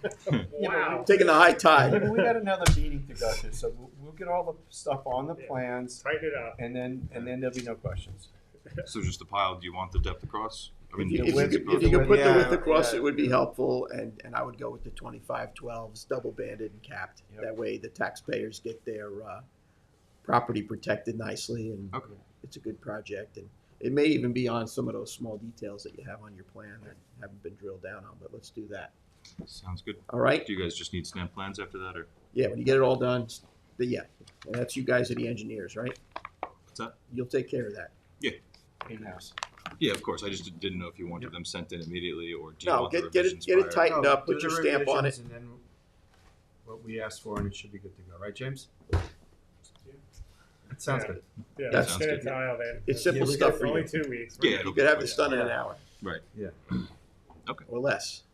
Wow. taking the high Yeah, tide. but we got another meeting to go to, so we'll get all the stuff on the Yeah. plans, Tighten it up. and then there'll be no questions. So just the pile, do you want the depth across? I mean, If you, the if width- you could, if you the could put the width, width across, yeah. it would be helpful, and I would go with the 25/12s, double banded and capped. Yep. That way the taxpayers get their property protected nicely, and Okay. it's a good project. And it may even be on some of those small details that you have on your plan that haven't been drilled down on, but let's do that. sounds good. All right? Do you guys just need stamp plans after that, or Yeah, when you get it all done, yeah. And that's you guys are the engineers, right? what's that? You'll take care of that. In-house. Yeah, of course. I just didn't know if you wanted them sent in immediately, or do you No, want the get it revisions prior? tightened up, Do put the your stamp on it. revisions, And then what we asked for, and it should be good to go, right, James? That sounds Yeah. good. Yeah, That's let's get it good. tiled in. It's simple we stuff got for only you. 2 weeks. Yeah, You it'll could be have quick. this done in an hour Right. Yeah. or less.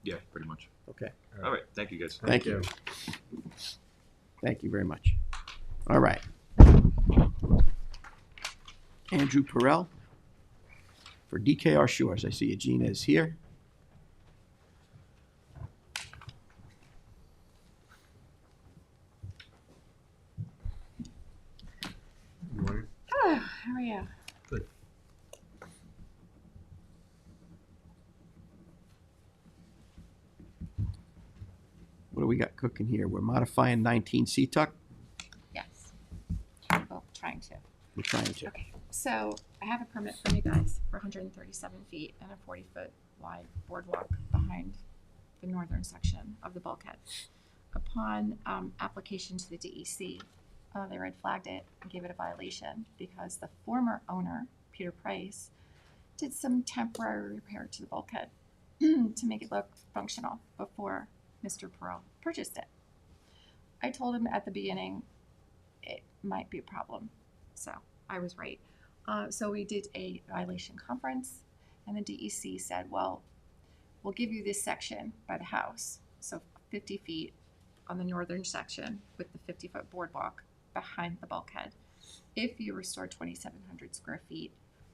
Yeah, pretty much. Okay. All right. Thank you, guys. Thank you. Thank you very much. All right. Andrew Perrell for DKR Shores. I see Gina is here. Good morning. Oh, how are you? Good. What do we got cooking here? We're modifying 19 C-Tuck. Yes. Well, trying to. We're trying to. Okay, so I have a permit from you guys for 137 feet and a 40-foot wide boardwalk behind the northern section of the bulkhead. Upon application to the DEC, they red flagged it and gave it a violation because the former owner, Peter Price, did some temporary repair to the bulkhead to make it look functional before Mr. Perrell purchased it. I told him at the beginning it might be a problem, so I was right. So we did a violation conference, and the DEC said, well, we'll give you this section by the house, so 50 feet on the northern section with the 50-foot boardwalk behind the bulkhead, if you restore 2,700 square feet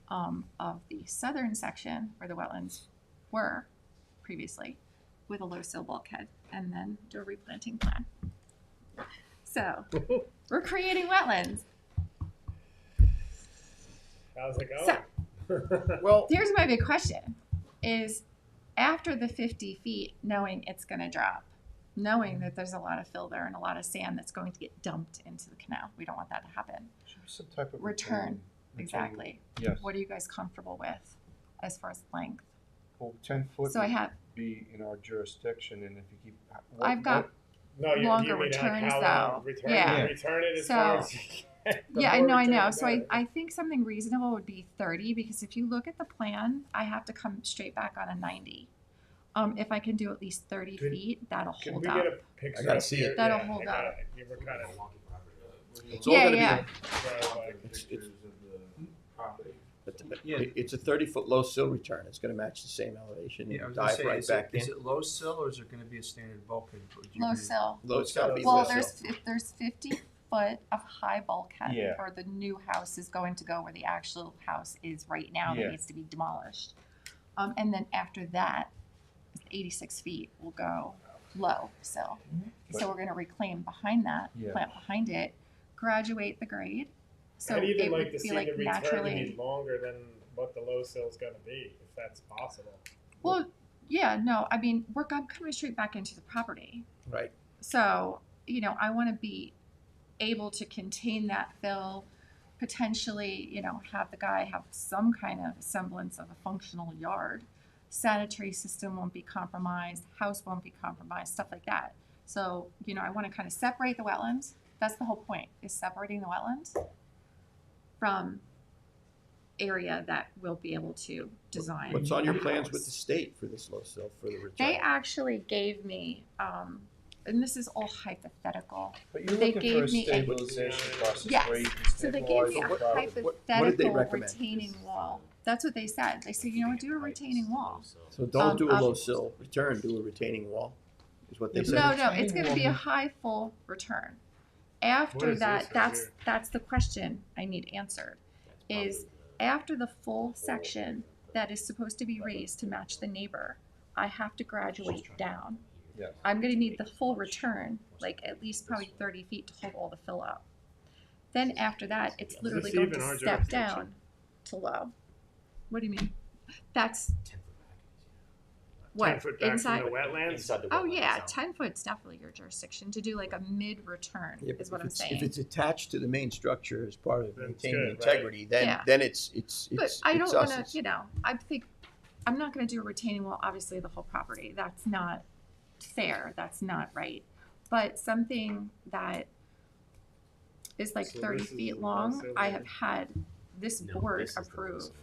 of the southern section where the wetlands were previously, with a low sill bulkhead, and then do a replanting plan. So we're creating wetlands. How's it So going? Well, here's my big question: is after the 50 feet, knowing it's going to drop, knowing that there's a lot of fill there and a lot of sand that's going to get dumped into the canal, we don't want that to happen. Should be some type of Return, retaining- exactly. Yes. What are you guys comfortable with as far as length? Well, 10 foot So I have would be in our jurisdiction, and if you keep. I've got No, you longer mean like returns, how though. long? Return, Yeah. return it as So- far as you can. The Yeah, I more know, I return, know. the So better. I think something reasonable would be 30, because if you look at the plan, I have to come straight back on a 90. If I can do at least 30 Could- feet, that'll Can hold we up. get a picture? gotta up see here? it. That'll Yeah, hold I got up. it. You were kind of it's all Yeah, gonna yeah. it's a 30-foot low sill return. It's going to match the same elevation Yeah, I and was gonna dive say, right is back it, is in. it low sill, or is it gonna be a standard bulkhead? Would you Low be- sill. Low, it's got to be Well, low there's sill. if there's 50 foot of high bulkhead Yeah. where the new house is going to go, where the actual house is right now Yeah. that needs to be demolished. And then after that, 86 feet will go low sill. So we're going to reclaim behind that, Yeah. plant behind it, graduate the grade. So I'd even it like would to see be like the return to be naturally. longer than what the low sill's gonna be, if that's possible. Well, yeah, no, I mean, I'm coming straight back into the property. Right. So, I want to be able to contain that fill, potentially, have the guy have some kind of semblance of a functional yard. Sanitary system won't be compromised, house won't be compromised, stuff like that. So, I want to kind of separate the wetlands. That's the whole point, is separating the wetlands from area that we'll be able to design. What's on your a plans house. with the state for this low sill for the return? They actually gave me, and this is all hypothetical. But you're They looking gave for a me a- stabilization process Yes. where you can So they gave me a stabilize the property. hypothetical did they recommend? retaining wall. That's what they said. They said, you know what, do a retaining wall. So don't do a Um, low sill return, do a retaining wall, is what they Yeah, said. No, retaining it's gonna wall be a means- high full return. What After is that, this right here? that's the question I need answered. Is after the full section that is supposed to be raised to match the neighbor, I have to graduate down. Yes. I'm gonna need the full return, like at least probably 30 feet to hold all the fill up. Then after that, it's literally this going even to our step jurisdiction? down to low. What do you mean? That's 10 what, foot back inside? from the wetlands? Inside the Oh wetlands yeah, zone. 10 foot's definitely your jurisdiction to do like a mid-return Yeah, but is what if I'm it's- saying. If it's attached to the main structure as part of Then it's maintaining good, right? integrity, then, Yeah. then it's But I don't us. wanna, you know, I think, I'm not gonna do a retaining wall, obviously, the whole property. That's not fair, that's not right. But something that is like So 30 this is feet the long, low I sill have had this No, board this is the low approve sill here.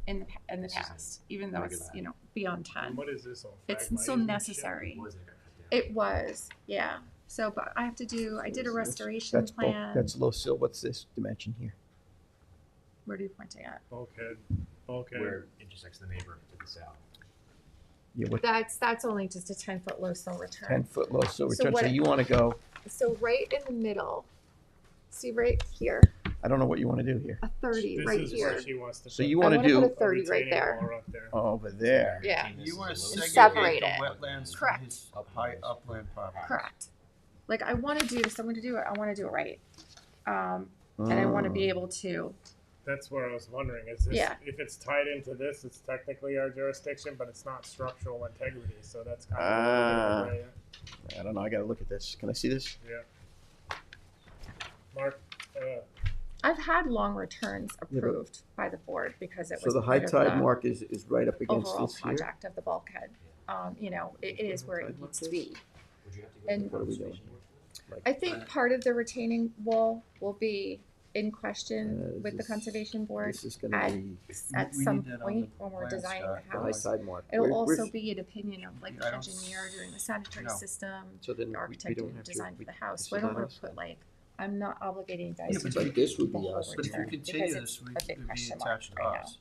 in the This is past, even though it's, regular. you know, beyond And 10. what is this all? It's Phragmites still and shit? necessary. Was it got cut down? It was, yeah. So, but I have to do, I did a restoration That's bulk, plan. that's low sill, what's this dimension here? Where are you pointing at? Bulkhead. Bulkhead. Where it intersects the neighbor to the south. Yeah, what, That's only just a 10-foot low sill return. 10-foot low sill So return, so what- you wanna go, So right in the middle, see right here, I don't know what you wanna do here. a 30 This right is here. where she wants to So put you I wanna wanna do put a 30 right retaining there. wall up there. over there. Yeah, This You is wanna the low And segregate separate the it. wetlands from Correct. his high upland property. correct. Like I wanna do, if someone to do it, I wanna do it right. And I wanna be able to, That's where I was wondering, is this, Yeah. if it's tied into this, it's technically our jurisdiction, but it's not structural integrity, so that's kind Ah. of. I don't know, I gotta look at this, can I see this? Yeah. Mark, I've had long returns approved by the board because it So was the high part of tide the mark is right up against overall this here? project of the bulkhead. You know, it is where it needs to be. Would you have to go And- to What are we doing conservation board? I think part of the retaining wall will be in question Uh, with the this- conservation board This is gonna at, be at We some need that on point the when we're plan, designing Scott. the the high house. tide mark. It'll Where- also where's- be an opinion of like the I don't engineer doing the sanitary No. system, So then the we architect don't doing have to- design for we- the house. this So I is don't not wanna us put then. like, I'm not obligating you guys Yeah, to but do Like this would the be whole us. But if you return continue because this, it's we, a big it'd be question mark attached to right now. us.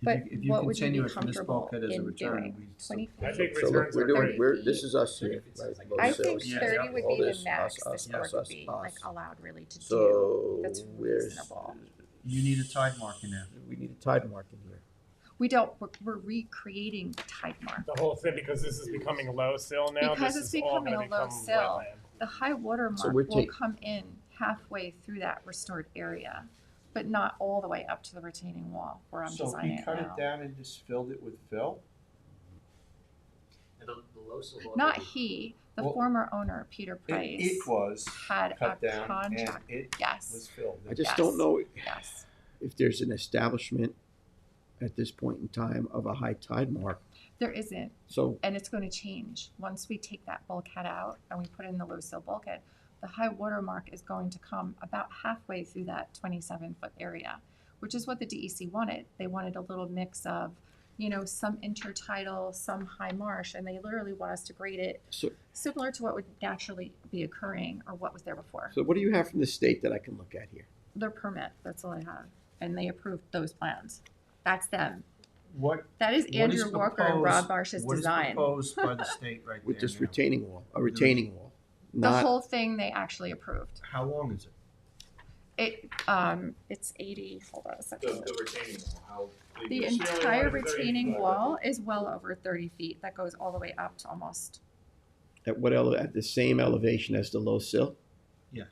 But If you what would you continue be it from this comfortable bulkhead as a in return, doing? we'd still. 20 I feet? think So look, returns we're are doing, 30 we're, feet. this is us here, 30 feet right? sounds like Low I sill. think Yeah, 30 yeah. would All be the this, max us, this us, board us, would us, be us. like allowed really to do. So That's where's, reasonable. You need a tide mark in there. we need a tide mark in here. We don't, we're recreating the tide mark. the whole thing, because this is becoming low sill now, Because this it's is all becoming gonna a low become sill. wetland. The high water So mark we're will take- come in halfway through that restored area, but not all the way up to the retaining wall where I'm So designing he it cut now. it down and just filled it with fill? And the low sill bulkhead Not would- he, the Well, former owner, Peter Price, It was had a cut down and contract. it was Yes, filled. I just Yes. don't know yes. if there's an establishment at this point in time of a high tide mark. There isn't, So, and it's going to change. Once we take that bulkhead out and we put in the low sill bulkhead, the high water mark is going to come about halfway through that 27-foot area, which is what the DEC wanted. They wanted a little mix of, you know, some intertidal, some high marsh, and they literally want us to grade it so, similar to what would naturally be occurring or what was there before. so what do you have from the state that I can look at here? Their permit, that's all I have. And they approved those plans. That's them. What, That is what is Andrew Walker and Rob proposed- Marsh's what is design. proposed by the state right there With this now? retaining wall, a retaining wall, The not, whole thing they actually approved. How long is it? It's 80, hold on a The, second. the retaining wall, how big The is it? entire 30 retaining feet. wall is well over 30 feet. That goes all the way up to almost, at what at the same elevation as the low sill? Yes.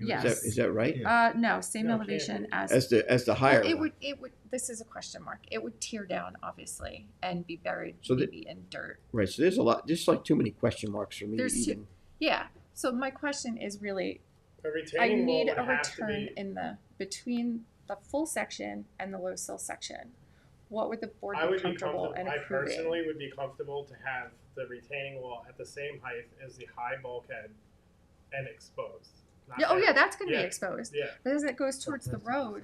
Yes. Is that right? Yeah. no, same No, it elevation can't as. As the higher Well, one? it would, this is a question mark. It would tear down, obviously, and be buried So the- maybe in dirt. Right, so there's a lot, just like too many question marks for me to There's even. Yeah, so my question is really, A I retaining wall need would a have to return be, in the, between the full section and the low sill section. What would the board I be would be comfortable comfortable, in I approving? personally would be comfortable to have the retaining wall at the same height as the high bulkhead and exposed. Not Yeah, oh yeah, buried. that's gonna be Yeah. exposed. Yeah, But as it goes towards the road,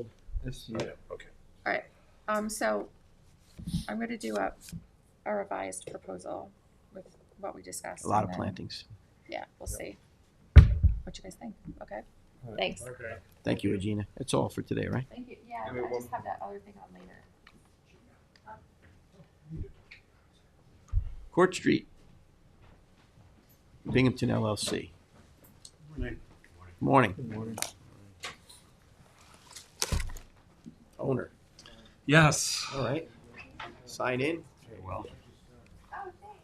little Alright, so I'm gonna do a revised proposal with what we discussed. A lot and of then- plantings. Yeah, we'll see. What you guys think, okay? Thanks. Okay. Thank you, Regina. That's all for today, right? Thank you, yeah, Give me I one- just have that other thing on later. Court Street. Binghamton LLC. Morning. Good morning. Owner. Yes. All right. Sign in. Very well. Oh, thanks.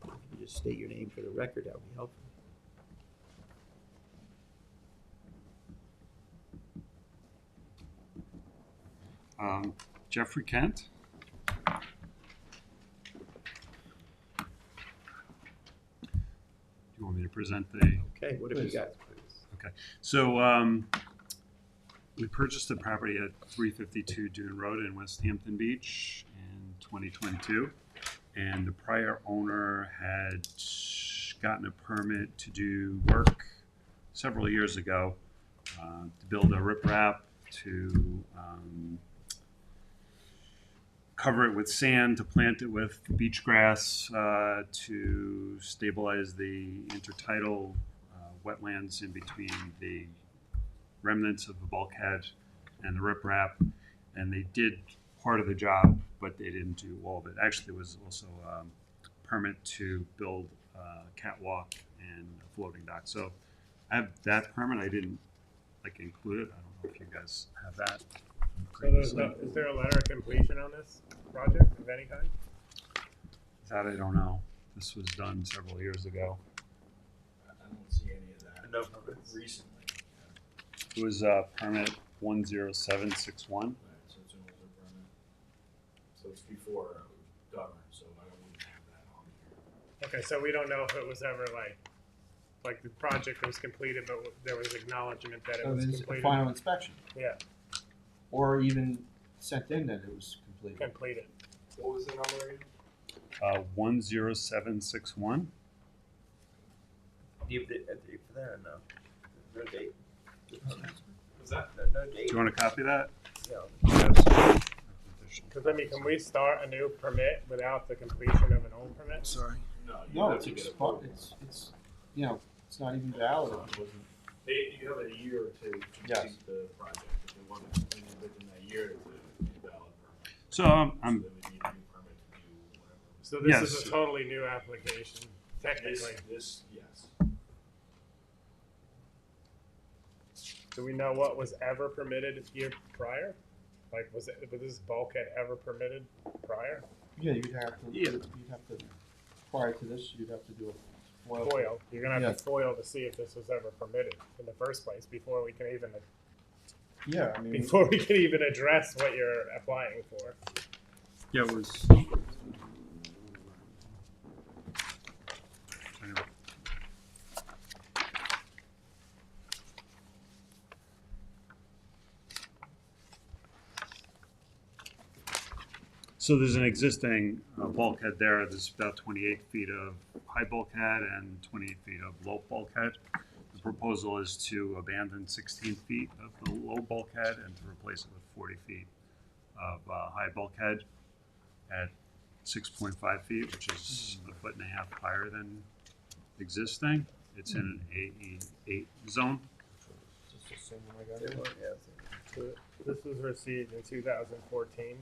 You just state your name for the record. That would be helpful. Jeffrey Kent. Do you want me to present the? Okay, what have you got? So we purchased the property at 352 Dune Road in West Hampton Beach in 2022. And the prior owner had gotten a permit to do work several years ago to build a riprap, to cover it with sand, to plant it with beach grass, to stabilize the intertidal wetlands in between the remnants of the bulkhead and the riprap. And they did part of the job, but they didn't do all of it. Actually, there was also a permit to build a catwalk and a floating dock. So I have that permit. I didn't include it. I don't know if you guys have that. So is there a letter of completion on this project of any kind? That I don't know. This was done several years ago. I don't see any of that. No permits. Recently. It was permit 10761. Right, so it's an older permit. So it's before governor, so I don't even have that on here. Okay, so we don't know if it was ever like the project was completed, but there was acknowledgement that it So was this is a completed. final inspection, Yeah, or even sent in that it was completed. completed. What was the number again? 10761. Do you have a date for that or no? No date? Was that? No date? Do you want a copy of that? Yeah. Because I mean, can we start a new permit without the completion of an old permit? Sorry. No, you No, have it's to get a expired, permit. it's, you know, it's not even valid. It wasn't. You have a year to Yes. complete the project. If it wasn't completed within that year, it's a invalid permit. So So I'm they would need a new permit to do whatever. So this is Yes. a totally new application, technically. This, yes. Do we know what was ever permitted year prior? Like, was this bulkhead ever permitted prior? Yeah, you'd have to, Yeah. you'd have to, prior to this, you'd have to do a foil. Foil. You're gonna have Yeah. to foil to see if this was ever permitted in the first place before we can even Yeah, I mean, address what you're applying for. Yeah, it was. So there's an existing bulkhead there. There's about 28 feet of high bulkhead and 28 feet of low bulkhead. The proposal is to abandon 16 feet of the low bulkhead and to replace it with 40 feet of high bulkhead at 6.5 feet, which is a foot and a half higher than existing. It's in an AE8 zone. just the same one I got here. So this was received in 2014.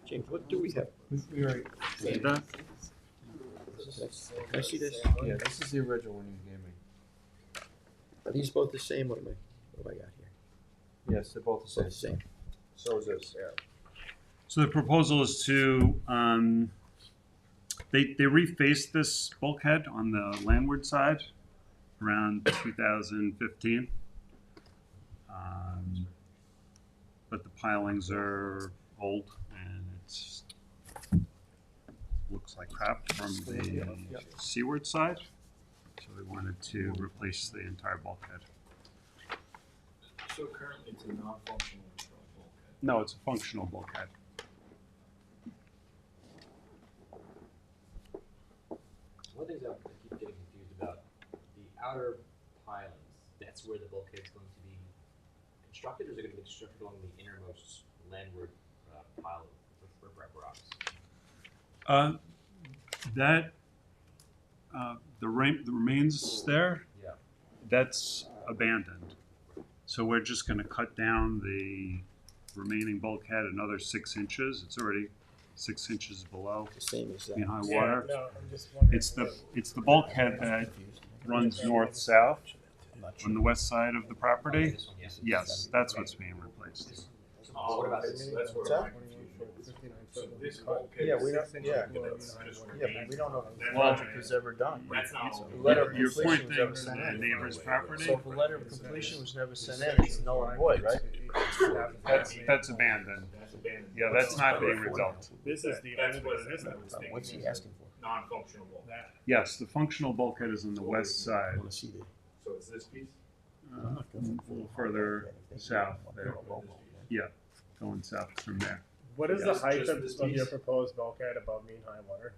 James, what do we have? We already, See that? Can I see this? yeah, this is the original one you gave me. Are these both the same? What have I got here? Yes, they're both the Both the same. same. So is this, yeah. So the proposal is to, they refaced this bulkhead on the landward side around 2015. But the pilings are old and it's looks like crap from the seaward side. So we wanted to replace the entire bulkhead. So currently it's a non-functional bulkhead. No, it's a functional bulkhead. One thing that I keep getting confused about, the outer pilings, that's where the bulkhead's going to be constructed, or is it gonna be constructed along the innermost landward pile of riprap rocks? The remains there, Yeah. that's abandoned. So we're just gonna cut down the remaining bulkhead another 6 inches. It's already 6 inches below The same as that. mean high Yeah, water. no, I'm just wondering. It's the bulkhead that runs north-south on the west side of the property. This one, yeah. Yes, that's what's being replaced. So what about this? That's where What's I'm confused. So this bulkhead Yeah, is we don't- 6 inches yeah. below, just Yeah, but we don't know if the That's project not- was ever done. That's not. The letter of You're completion was pointing ever to sent the in. neighbor's property? So if the letter of completion was never sent in, it's null and void, right? That's abandoned. That's abandoned. Yeah, that's not being resolved. This is the That's only what existing. I'm thinking. What's he asking for? Non-functional bulkhead. That. Yes, the functional bulkhead is on the west I side, wanna see the. So it's this piece? a little further south there. Yeah, going south from there. What is Yes, the height just of, this of your piece? proposed bulkhead above mean high water?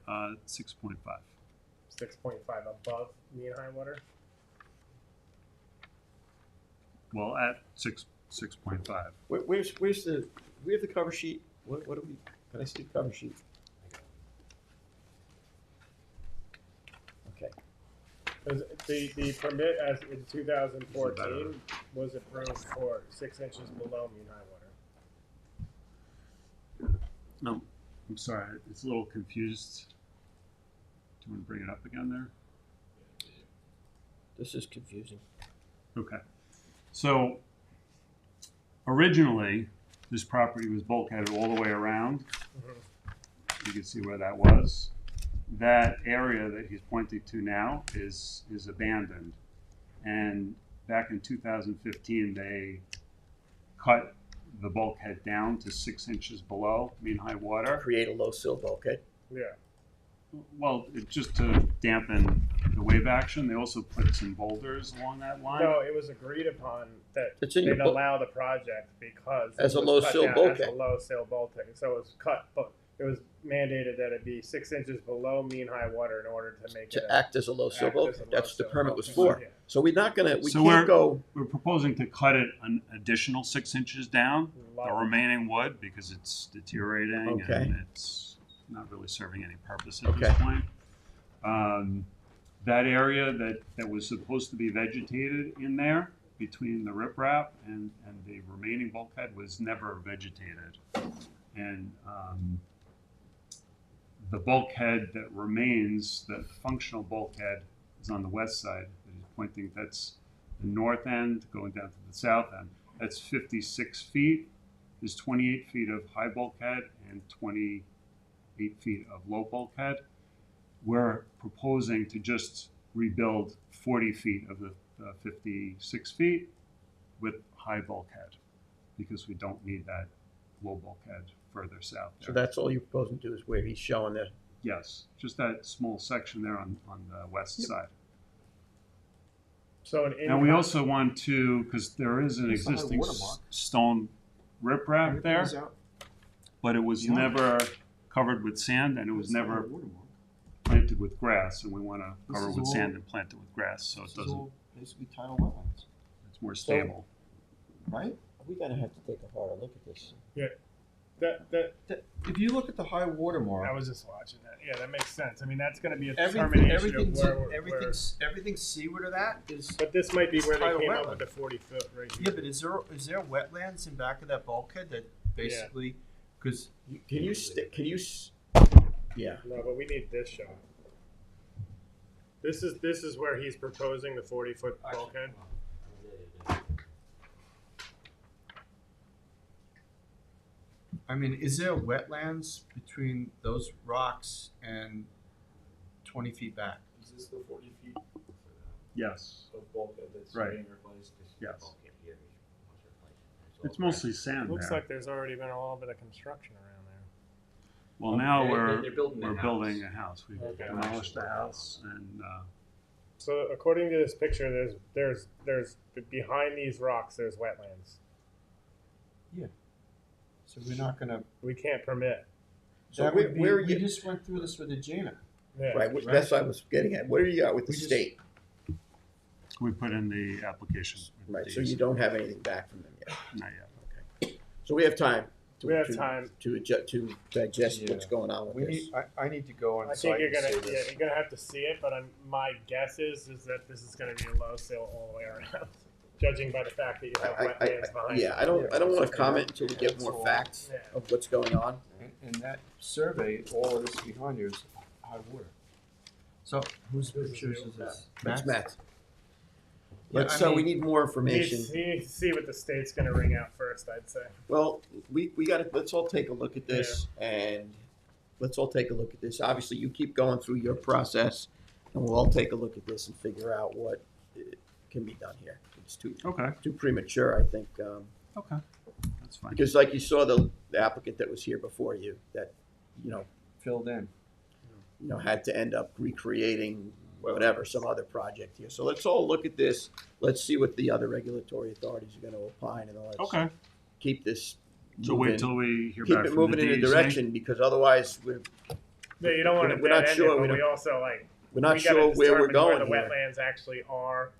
6.5. 6.5 above mean high water? Well, at 6.5. Where's the, we have the cover sheet? What do we, can I see the cover sheet? Okay. 'Cause the permit as in 2014 was approved for 6 inches below mean high water. No, I'm sorry, it's a little confused. Do you want to bring it up again there? This is confusing. Okay. So originally, this property was bulkheaded all the way around. You can see where that was. That area that he's pointing to now is abandoned. And back in 2015, they cut the bulkhead down to 6 inches below mean high water. Create a low sill bulkhead. Yeah. Well, just to dampen the wave action, they also put some boulders along that line. No, it was agreed upon that It's in your they'd book. allow the project because As it a was low cut sill down bulkhead. As a low sill bulkhead. So it was cut, but it was mandated that it be 6 inches below mean high water in order to make it To act as a low sill act as a bulkhead. low That's the sill permit was bulkhead. for. Yeah. So we're not gonna, we So can't go, We're proposing to cut it an additional 6 inches down, the Love it. remaining wood, because it's deteriorating Okay. and it's not really serving any purpose at this Okay. point. That area that was supposed to be vegetated in there between the riprap and the remaining bulkhead was never vegetated. And the bulkhead that remains, the functional bulkhead, is on the west side. That he's pointing, that's the north end going down to the south end. That's 56 feet. There's 28 feet of high bulkhead and 28 feet of low bulkhead. We're proposing to just rebuild 40 feet of the 56 feet with high bulkhead because we don't need that low bulkhead further south there. so that's all you're proposing to do is where he's showing the, Yes, just that small section there on the west side. So And we also want to, because there is an It's a high existing watermark. stone riprap there, but it was Yeah. never covered with sand and it was never planted with grass, and we want to This cover is with all- sand and plant it with grass, so it doesn't, basically tidal wetlands, it's more stable. right? We're gonna have to take a harder look at this. that If you look at the high water I mark, was just watching that. Yeah, that makes sense. I mean, that's going to be a everything, determination of everything seaward of that is. But this might be where they tidal came wetland. up with the 40 foot right Yeah, here. but is there wetlands in back of that bulkhead that basically, because Can you, yeah. No, but we need this shot. This is where he's proposing the 40 foot bulkhead. I mean, is there wetlands between those rocks and 20 feet back? Is this the 40 feet Yes, of bulkhead that's Right. being replaced? yes. It's mostly sand Looks there. like there's already been a little bit of construction around there. Well, now They're we're building a we're house. building a house. We've Okay. demolished the house and So according to this picture, there's behind these rocks, there's wetlands. So we're not gonna, We can't permit. So that where, would be, where are we you, just went through this with the Gina. Yeah. right, that's what I was getting at. What are you at with the We just- state? We put in the application. with Right, the so you DEC. don't have anything back from them yet. Not yet. So we have time. We have time. To adjust, to digest what's Yeah. going on with We this. need, I need to go on I site think you're and gonna, see yeah, this. you're gonna have to see it, but my guess is that this is gonna be a low sill all the way around, judging by the fact that you have wetlands behind. Yeah, I don't wanna comment until we get more facts Yeah. of what's going on. And that survey, all of this behind you is high water. So whose pictures is this? That's Matt. Yeah, Let's, I so we mean- need more You information. need to see what the state's gonna ring out first, I'd say. Well, we gotta, let's all take a look at this and let's all take a look at this. Obviously, you keep going through your process and we'll all take a look at this and figure out what can be done here. It's too premature, I think, Okay. That's fine. because like you saw the applicant that was here before you, that, Filled in. had to end up recreating whatever, some other project here. So let's all look at this. Let's see what the other regulatory authorities are gonna opine and then let's Okay. keep this So moving. wait till we hear Keep back it from moving the in a DEC? direction because otherwise we're Yeah, you don't wanna We're not dead end sure, it, we but we don't- also like, we're not we gotta sure where we're determine going where here. the wetlands actually are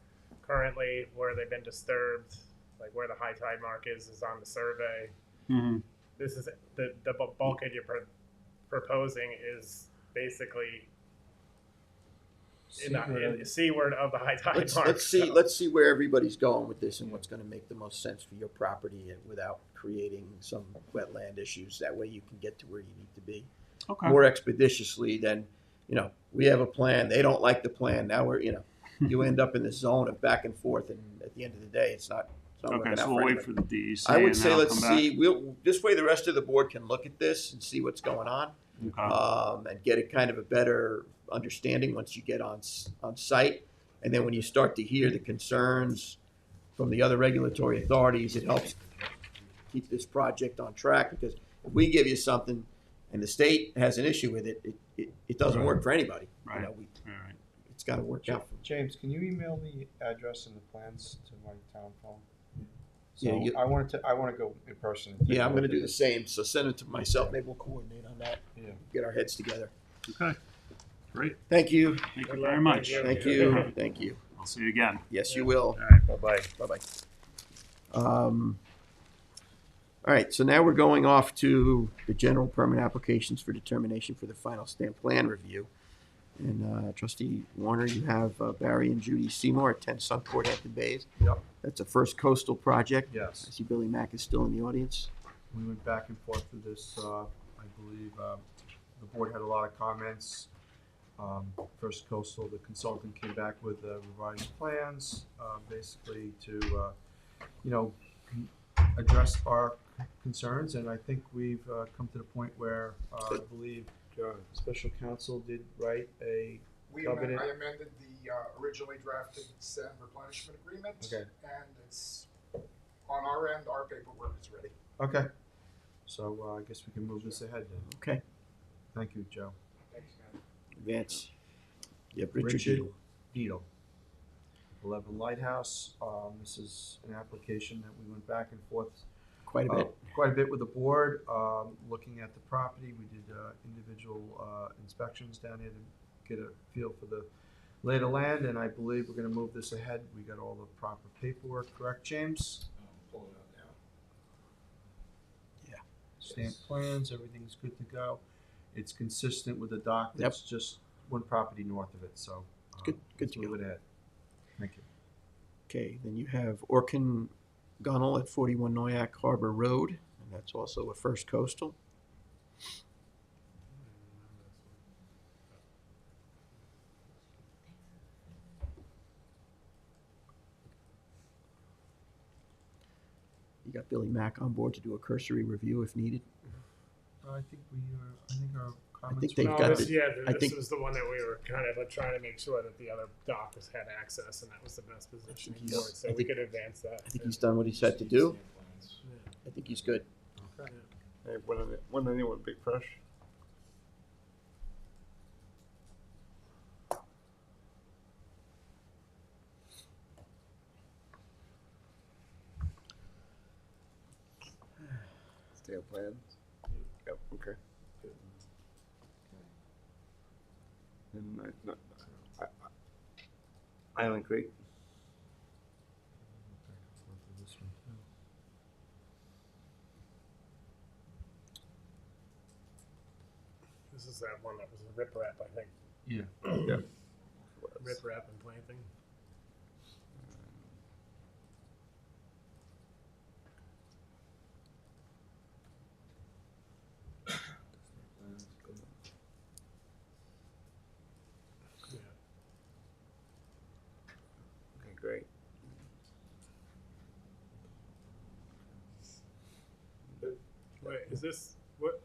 currently, where they've been disturbed, like where the high tide mark is on the survey. Mm-hmm. This is, the bulkhead you're proposing is basically in the seaward of the high tide mark. Let's see, so- let's see where everybody's going with this and what's gonna make the most sense for your property and without creating some wetland issues. That way you can get to where you need to be Okay. more expeditiously than, we have a plan, they don't like the plan, now we're, you end up in this zone of back and forth and at the end of the day, it's not Okay, working out so for we'll wait anybody. for the DEC. I would and say then I'll let's come back. see, this way the rest of the board can look at this and see what's going on. Okay. And get a kind of a better understanding once you get on site. And then when you start to hear the concerns from the other regulatory authorities, it helps keep this project on track because if we give you something and the state has an issue with it, it doesn't work for anybody. Right. All right. It's got to work out. James, can you email the address and the plans to my town phone? So Yeah, I want to go in person. and take Yeah, a I'm look going to at do the this. same. So send it to myself. Maybe we'll coordinate on that. Yeah. Get our heads together. Okay. Great. Thank you. Thank you very much. Thank you. Thank you. I'll see you again. Yes, you will. All right. Bye-bye. Bye-bye. All right, so now we're going off to the general permit applications for determination for the final stamp plan review. And trustee Warner, you have Barry and Judy Seymour at 10 Sunport Hampton Bays. Yep. That's a first coastal project. Yes. I see Billy Mack is still in the audience. We went back and forth with this, I believe, the board had a lot of comments. First Coastal, the consultant came back with revised plans, basically to, address our concerns, and I think we've come to the point where I believe special counsel did write a covenant. I amended the originally drafted sand replenishment agreement. Okay. And it's, on our end, our paperwork is ready. Okay, so I guess we can move this ahead then. Okay. Thank you, Joe. Thanks, man. Advance. Yep, Richard Deal. Beadle. 11 Lighthouse. This is an application that we went back and forth Quite a bit. quite a bit with the board, looking at the property. We did individual inspections down here to get a feel for the lay of the land, and I believe we're going to move this ahead. We got all the proper paperwork, correct, James? Pull it up now. Yeah. Stamp plans, everything's good to go. It's consistent with the dock. That's just one property north of it, so Good let's to move go. it ahead. Thank you. Okay, then you have Orkin Gunnell at 41 Noyak Harbor Road, and that's also a first coastal. You got Billy Mack on board to do a cursory review if needed. I think our comments. think they've No, got this, the- yeah, I this think- was the one that we were kind of trying to make sure that the other dockers had access, and that was the best position for it, so we could advance that. I think he's done what he said to do. I think he's good. Hey, when anyone big fish? Detailed plans? Yep, okay. And Island Creek? This is that one that was a riprap, I think. Yeah. Yep. Riprap and planting. Yeah. Okay, great. Wait, is this what?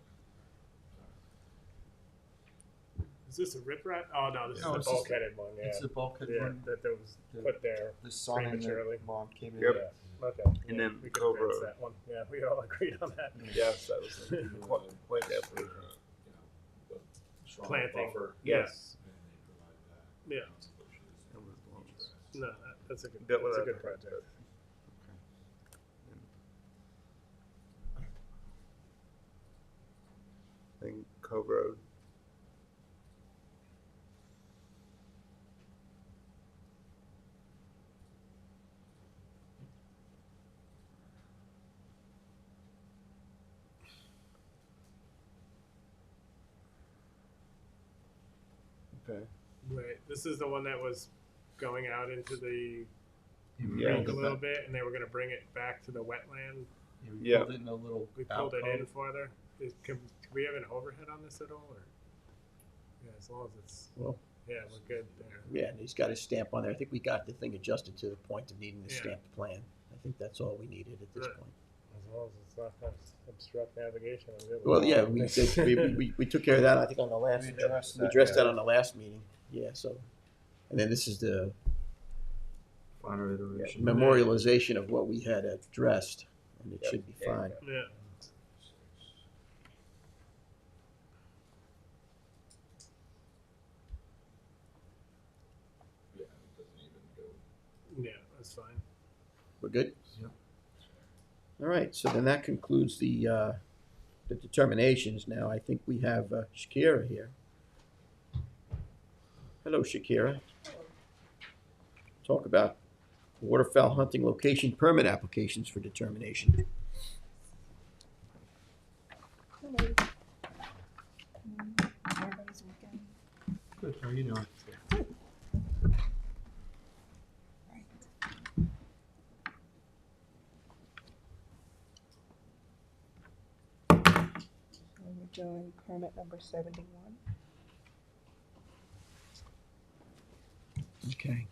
Is this a riprap? Oh no, this No, is it's the just- bulkheaded one. Yeah, It's the bulkhead yeah, one. that was The- put there The son and prematurely. the mom came in. Yep. Yeah. Okay. And yeah, then we could Cove advance Road. that one. Yeah, we all agreed on that. Yes, that was quite You know, the strong Planting. buffer. Yes. And they provide that. Yeah. lots of bushes. No, that's a good. That was That's a a- good project. Then Cove Road. Okay. Right. This is the one that was going out into the Yeah. creek a little bit, and they were going to bring it back to the wetland. We Yeah. pulled it in a little We pulled it in alcove. farther. Can we have an overhead on this at all, or? Yeah, as long as it's. Well, Yeah, we're good there. yeah, and he's got his stamp on there. I think we got the thing adjusted to the point of needing the Yeah. stamped plan. I think that's all we needed at this Right. point. As long as it's not going to obstruct navigation. I'm good with Well, that. yeah, we took care of that, I think, on the last, We addressed we that, addressed yeah. that on the last meeting, yeah, so. And then this is the Final iteration. memorialization of what we had addressed, and it Yep. should be Yeah. fine. Yeah. Yeah, it doesn't even go. Yeah, that's fine. We're good? Yep. All right, so then that concludes the determinations. Now, I think we have Shakira here. Hello, Shakira. Talk about waterfowl hunting location permit applications for determination. Hello. Everybody's weekend. Good, how are you doing? We're doing permit number 71. Okay.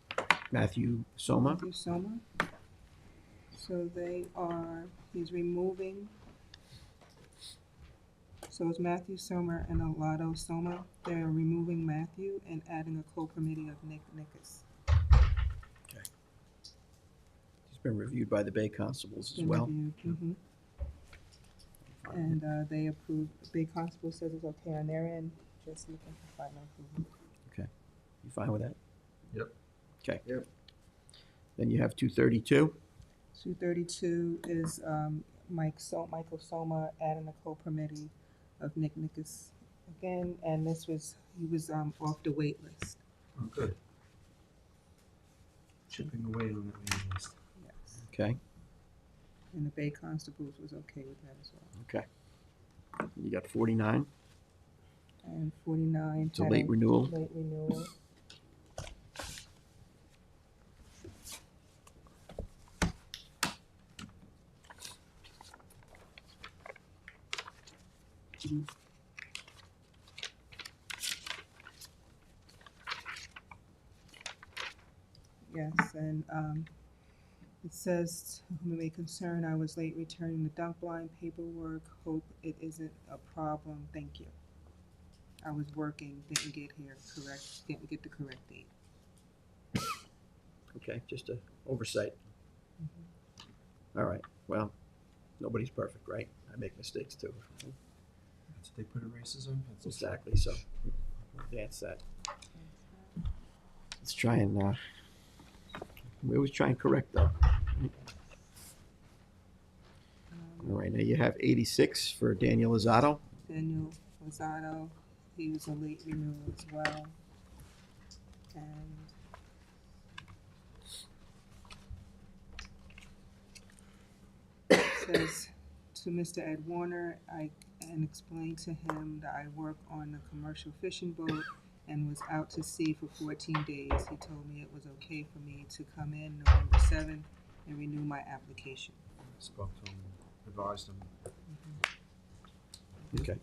Matthew Soma. Matthew Soma. So he's removing, so it's Matthew Soma and Alado Soma. They're removing Matthew and adding a co-permittee of Nick Nickus. He's been reviewed by the Bay Constables as Been well. reviewed, mhm. And they approved, the Bay Constable says it's okay on their end, just looking for final approval. Okay. You fine with that? Yep. Okay. Yep. Then you have 232. 232 is Michael Soma adding a co-permittee of Nick Nickus again, and he was off the wait list. Oh, good. Chipping away on that waiting list. Yes. Okay. And the Bay Constables was okay with that as well. Okay. You got 49. And 49. It's a had late renewal. Late renewal. Yes, and it says, whom it may concern, I was late returning the dump line paperwork. Hope it isn't a problem. Thank you. I was working, didn't get the correct date. Okay, just a oversight. All right, well, nobody's perfect, right? I make mistakes too. That's what they put erases on pencils. Exactly, so advance that. Let's try and, we always try and correct though. All right, now you have 86 for Daniel Lozado. Daniel Lozado, he was a late renewal as well. And it says to Mr. Ed Warner, and explained to him that I work on a commercial fishing boat and was out to sea for 14 days. He told me it was okay for me to come in November 7th and renew my application. Spoke to him, advised him. Okay.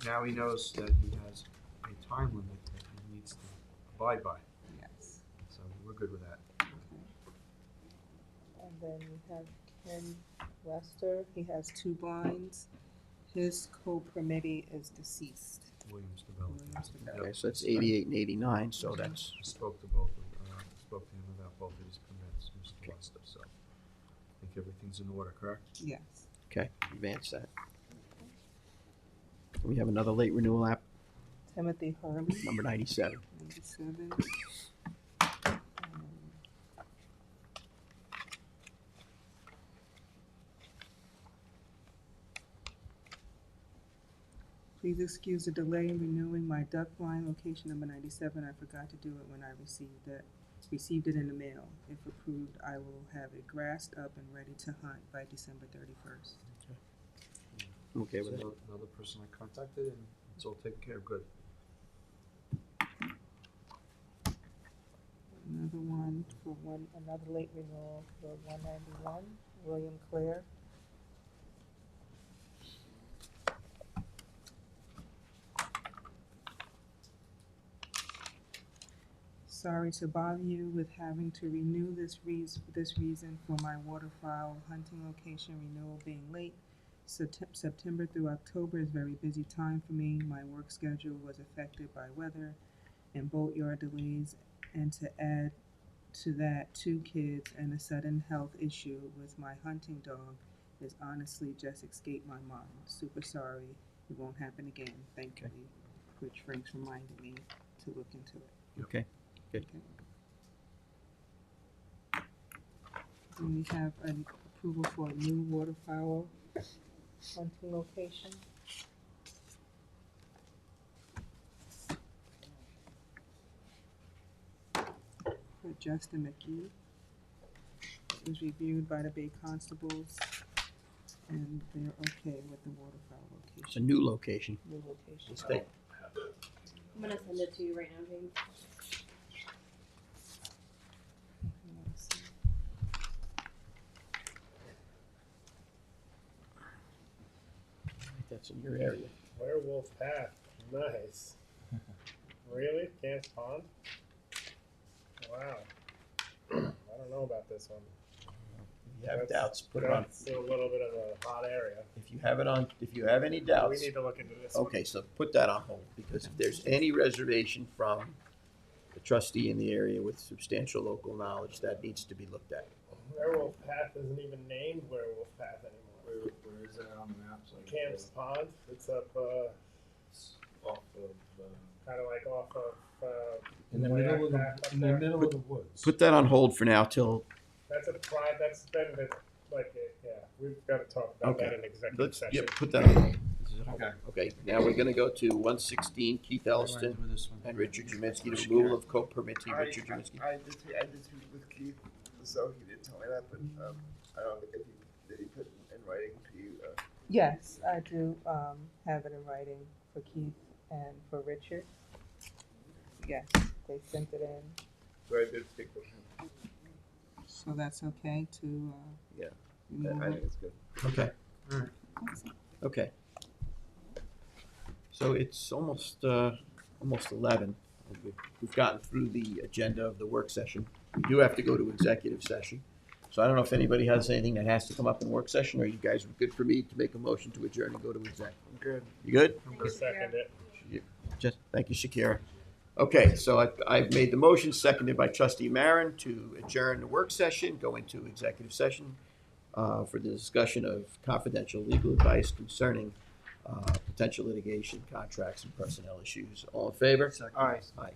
Now he knows that he has a time limit that he needs to abide by. Yes. So we're good with that. And then we have Ken Lester. He has 2 blinds. His co-permittee is deceased. Williams Development. Okay, so that's 88 and 89, so that's, Spoke to both spoke to him about both of his permits, Mr. Lester, so I think everything's in order, correct? Yes. okay, advance that. We have another late renewal app, Timothy Hurley, number 97. 97. Please excuse the delay in renewing my duck blind location number 97. I forgot to do it when I received it in the mail. If approved, I will have it grassed up and ready to hunt by December 31st. Okay with that. Another person I contacted, and it's all taken care of, good. Another one for another late renewal for 191, William Clare. Sorry to bother you with having to renew this reason for my waterfowl hunting location renewal being late. September through October is a very busy time for me. My work schedule was affected by weather and boatyard delays, and to add to that 2 kids and a sudden health issue with my hunting dog is honestly just escaped my mind. Super sorry. It won't happen again. Thankfully, which Frank's reminded me to look into it. Okay, good. Then we have an approval for a new waterfowl hunting location. For Justin McGee. It was reviewed by the Bay Constables, and they're okay with the waterfowl location. It's a new location. New location. Let's take, I'm gonna send it to you right now, James. that's in your area. Werewolf Path, nice. Really? Camp Pond? Wow. I don't know about this one. If you have doubts, put it on. That's a little bit of a hot area. If you have any doubts. We need to look into this one. Okay, so put that on hold, because if there's any reservation from the trustee in the area with substantial local knowledge, that needs to be looked at. Werewolf Path isn't even named Werewolf Path anymore. Where is that on the map? So I can Camp's Pond, it's up, off of, kinda like off of, in the Moyac middle of Path up the, in the there. middle of the woods. Put that on hold for now till, That's that's been, like, yeah, we've gotta talk about Okay. that in executive let's, session. yeah, put that on hold. Okay. Okay, now we're gonna go to 116, Keith Elliston and Richard Juminski, the removal of co-permittee Richard Juminski. I did speak with Keith, so he did tell me that, but I don't think did he put in writing to you? Yes, I do have it in writing for Keith and for Richard. Yes, they sent it in. So I did speak with him. So that's okay to, Yeah, remove I it? think it's good. Okay. Okay. So it's almost 11. We've gotten through the agenda of the work session. We do have to go to executive session. So I don't know if anybody has anything that has to come up in work session, or you guys are good for me to make a motion to adjourn and go to exec. I'm good. You good? I'll second it. Thank you, Shakira. Okay, so I've made the motion, seconded by Trustee Marin, to adjourn the work session, go into executive session for the discussion of confidential legal advice concerning potential litigation, contracts, and personnel issues. All in favor? Aye. Aye.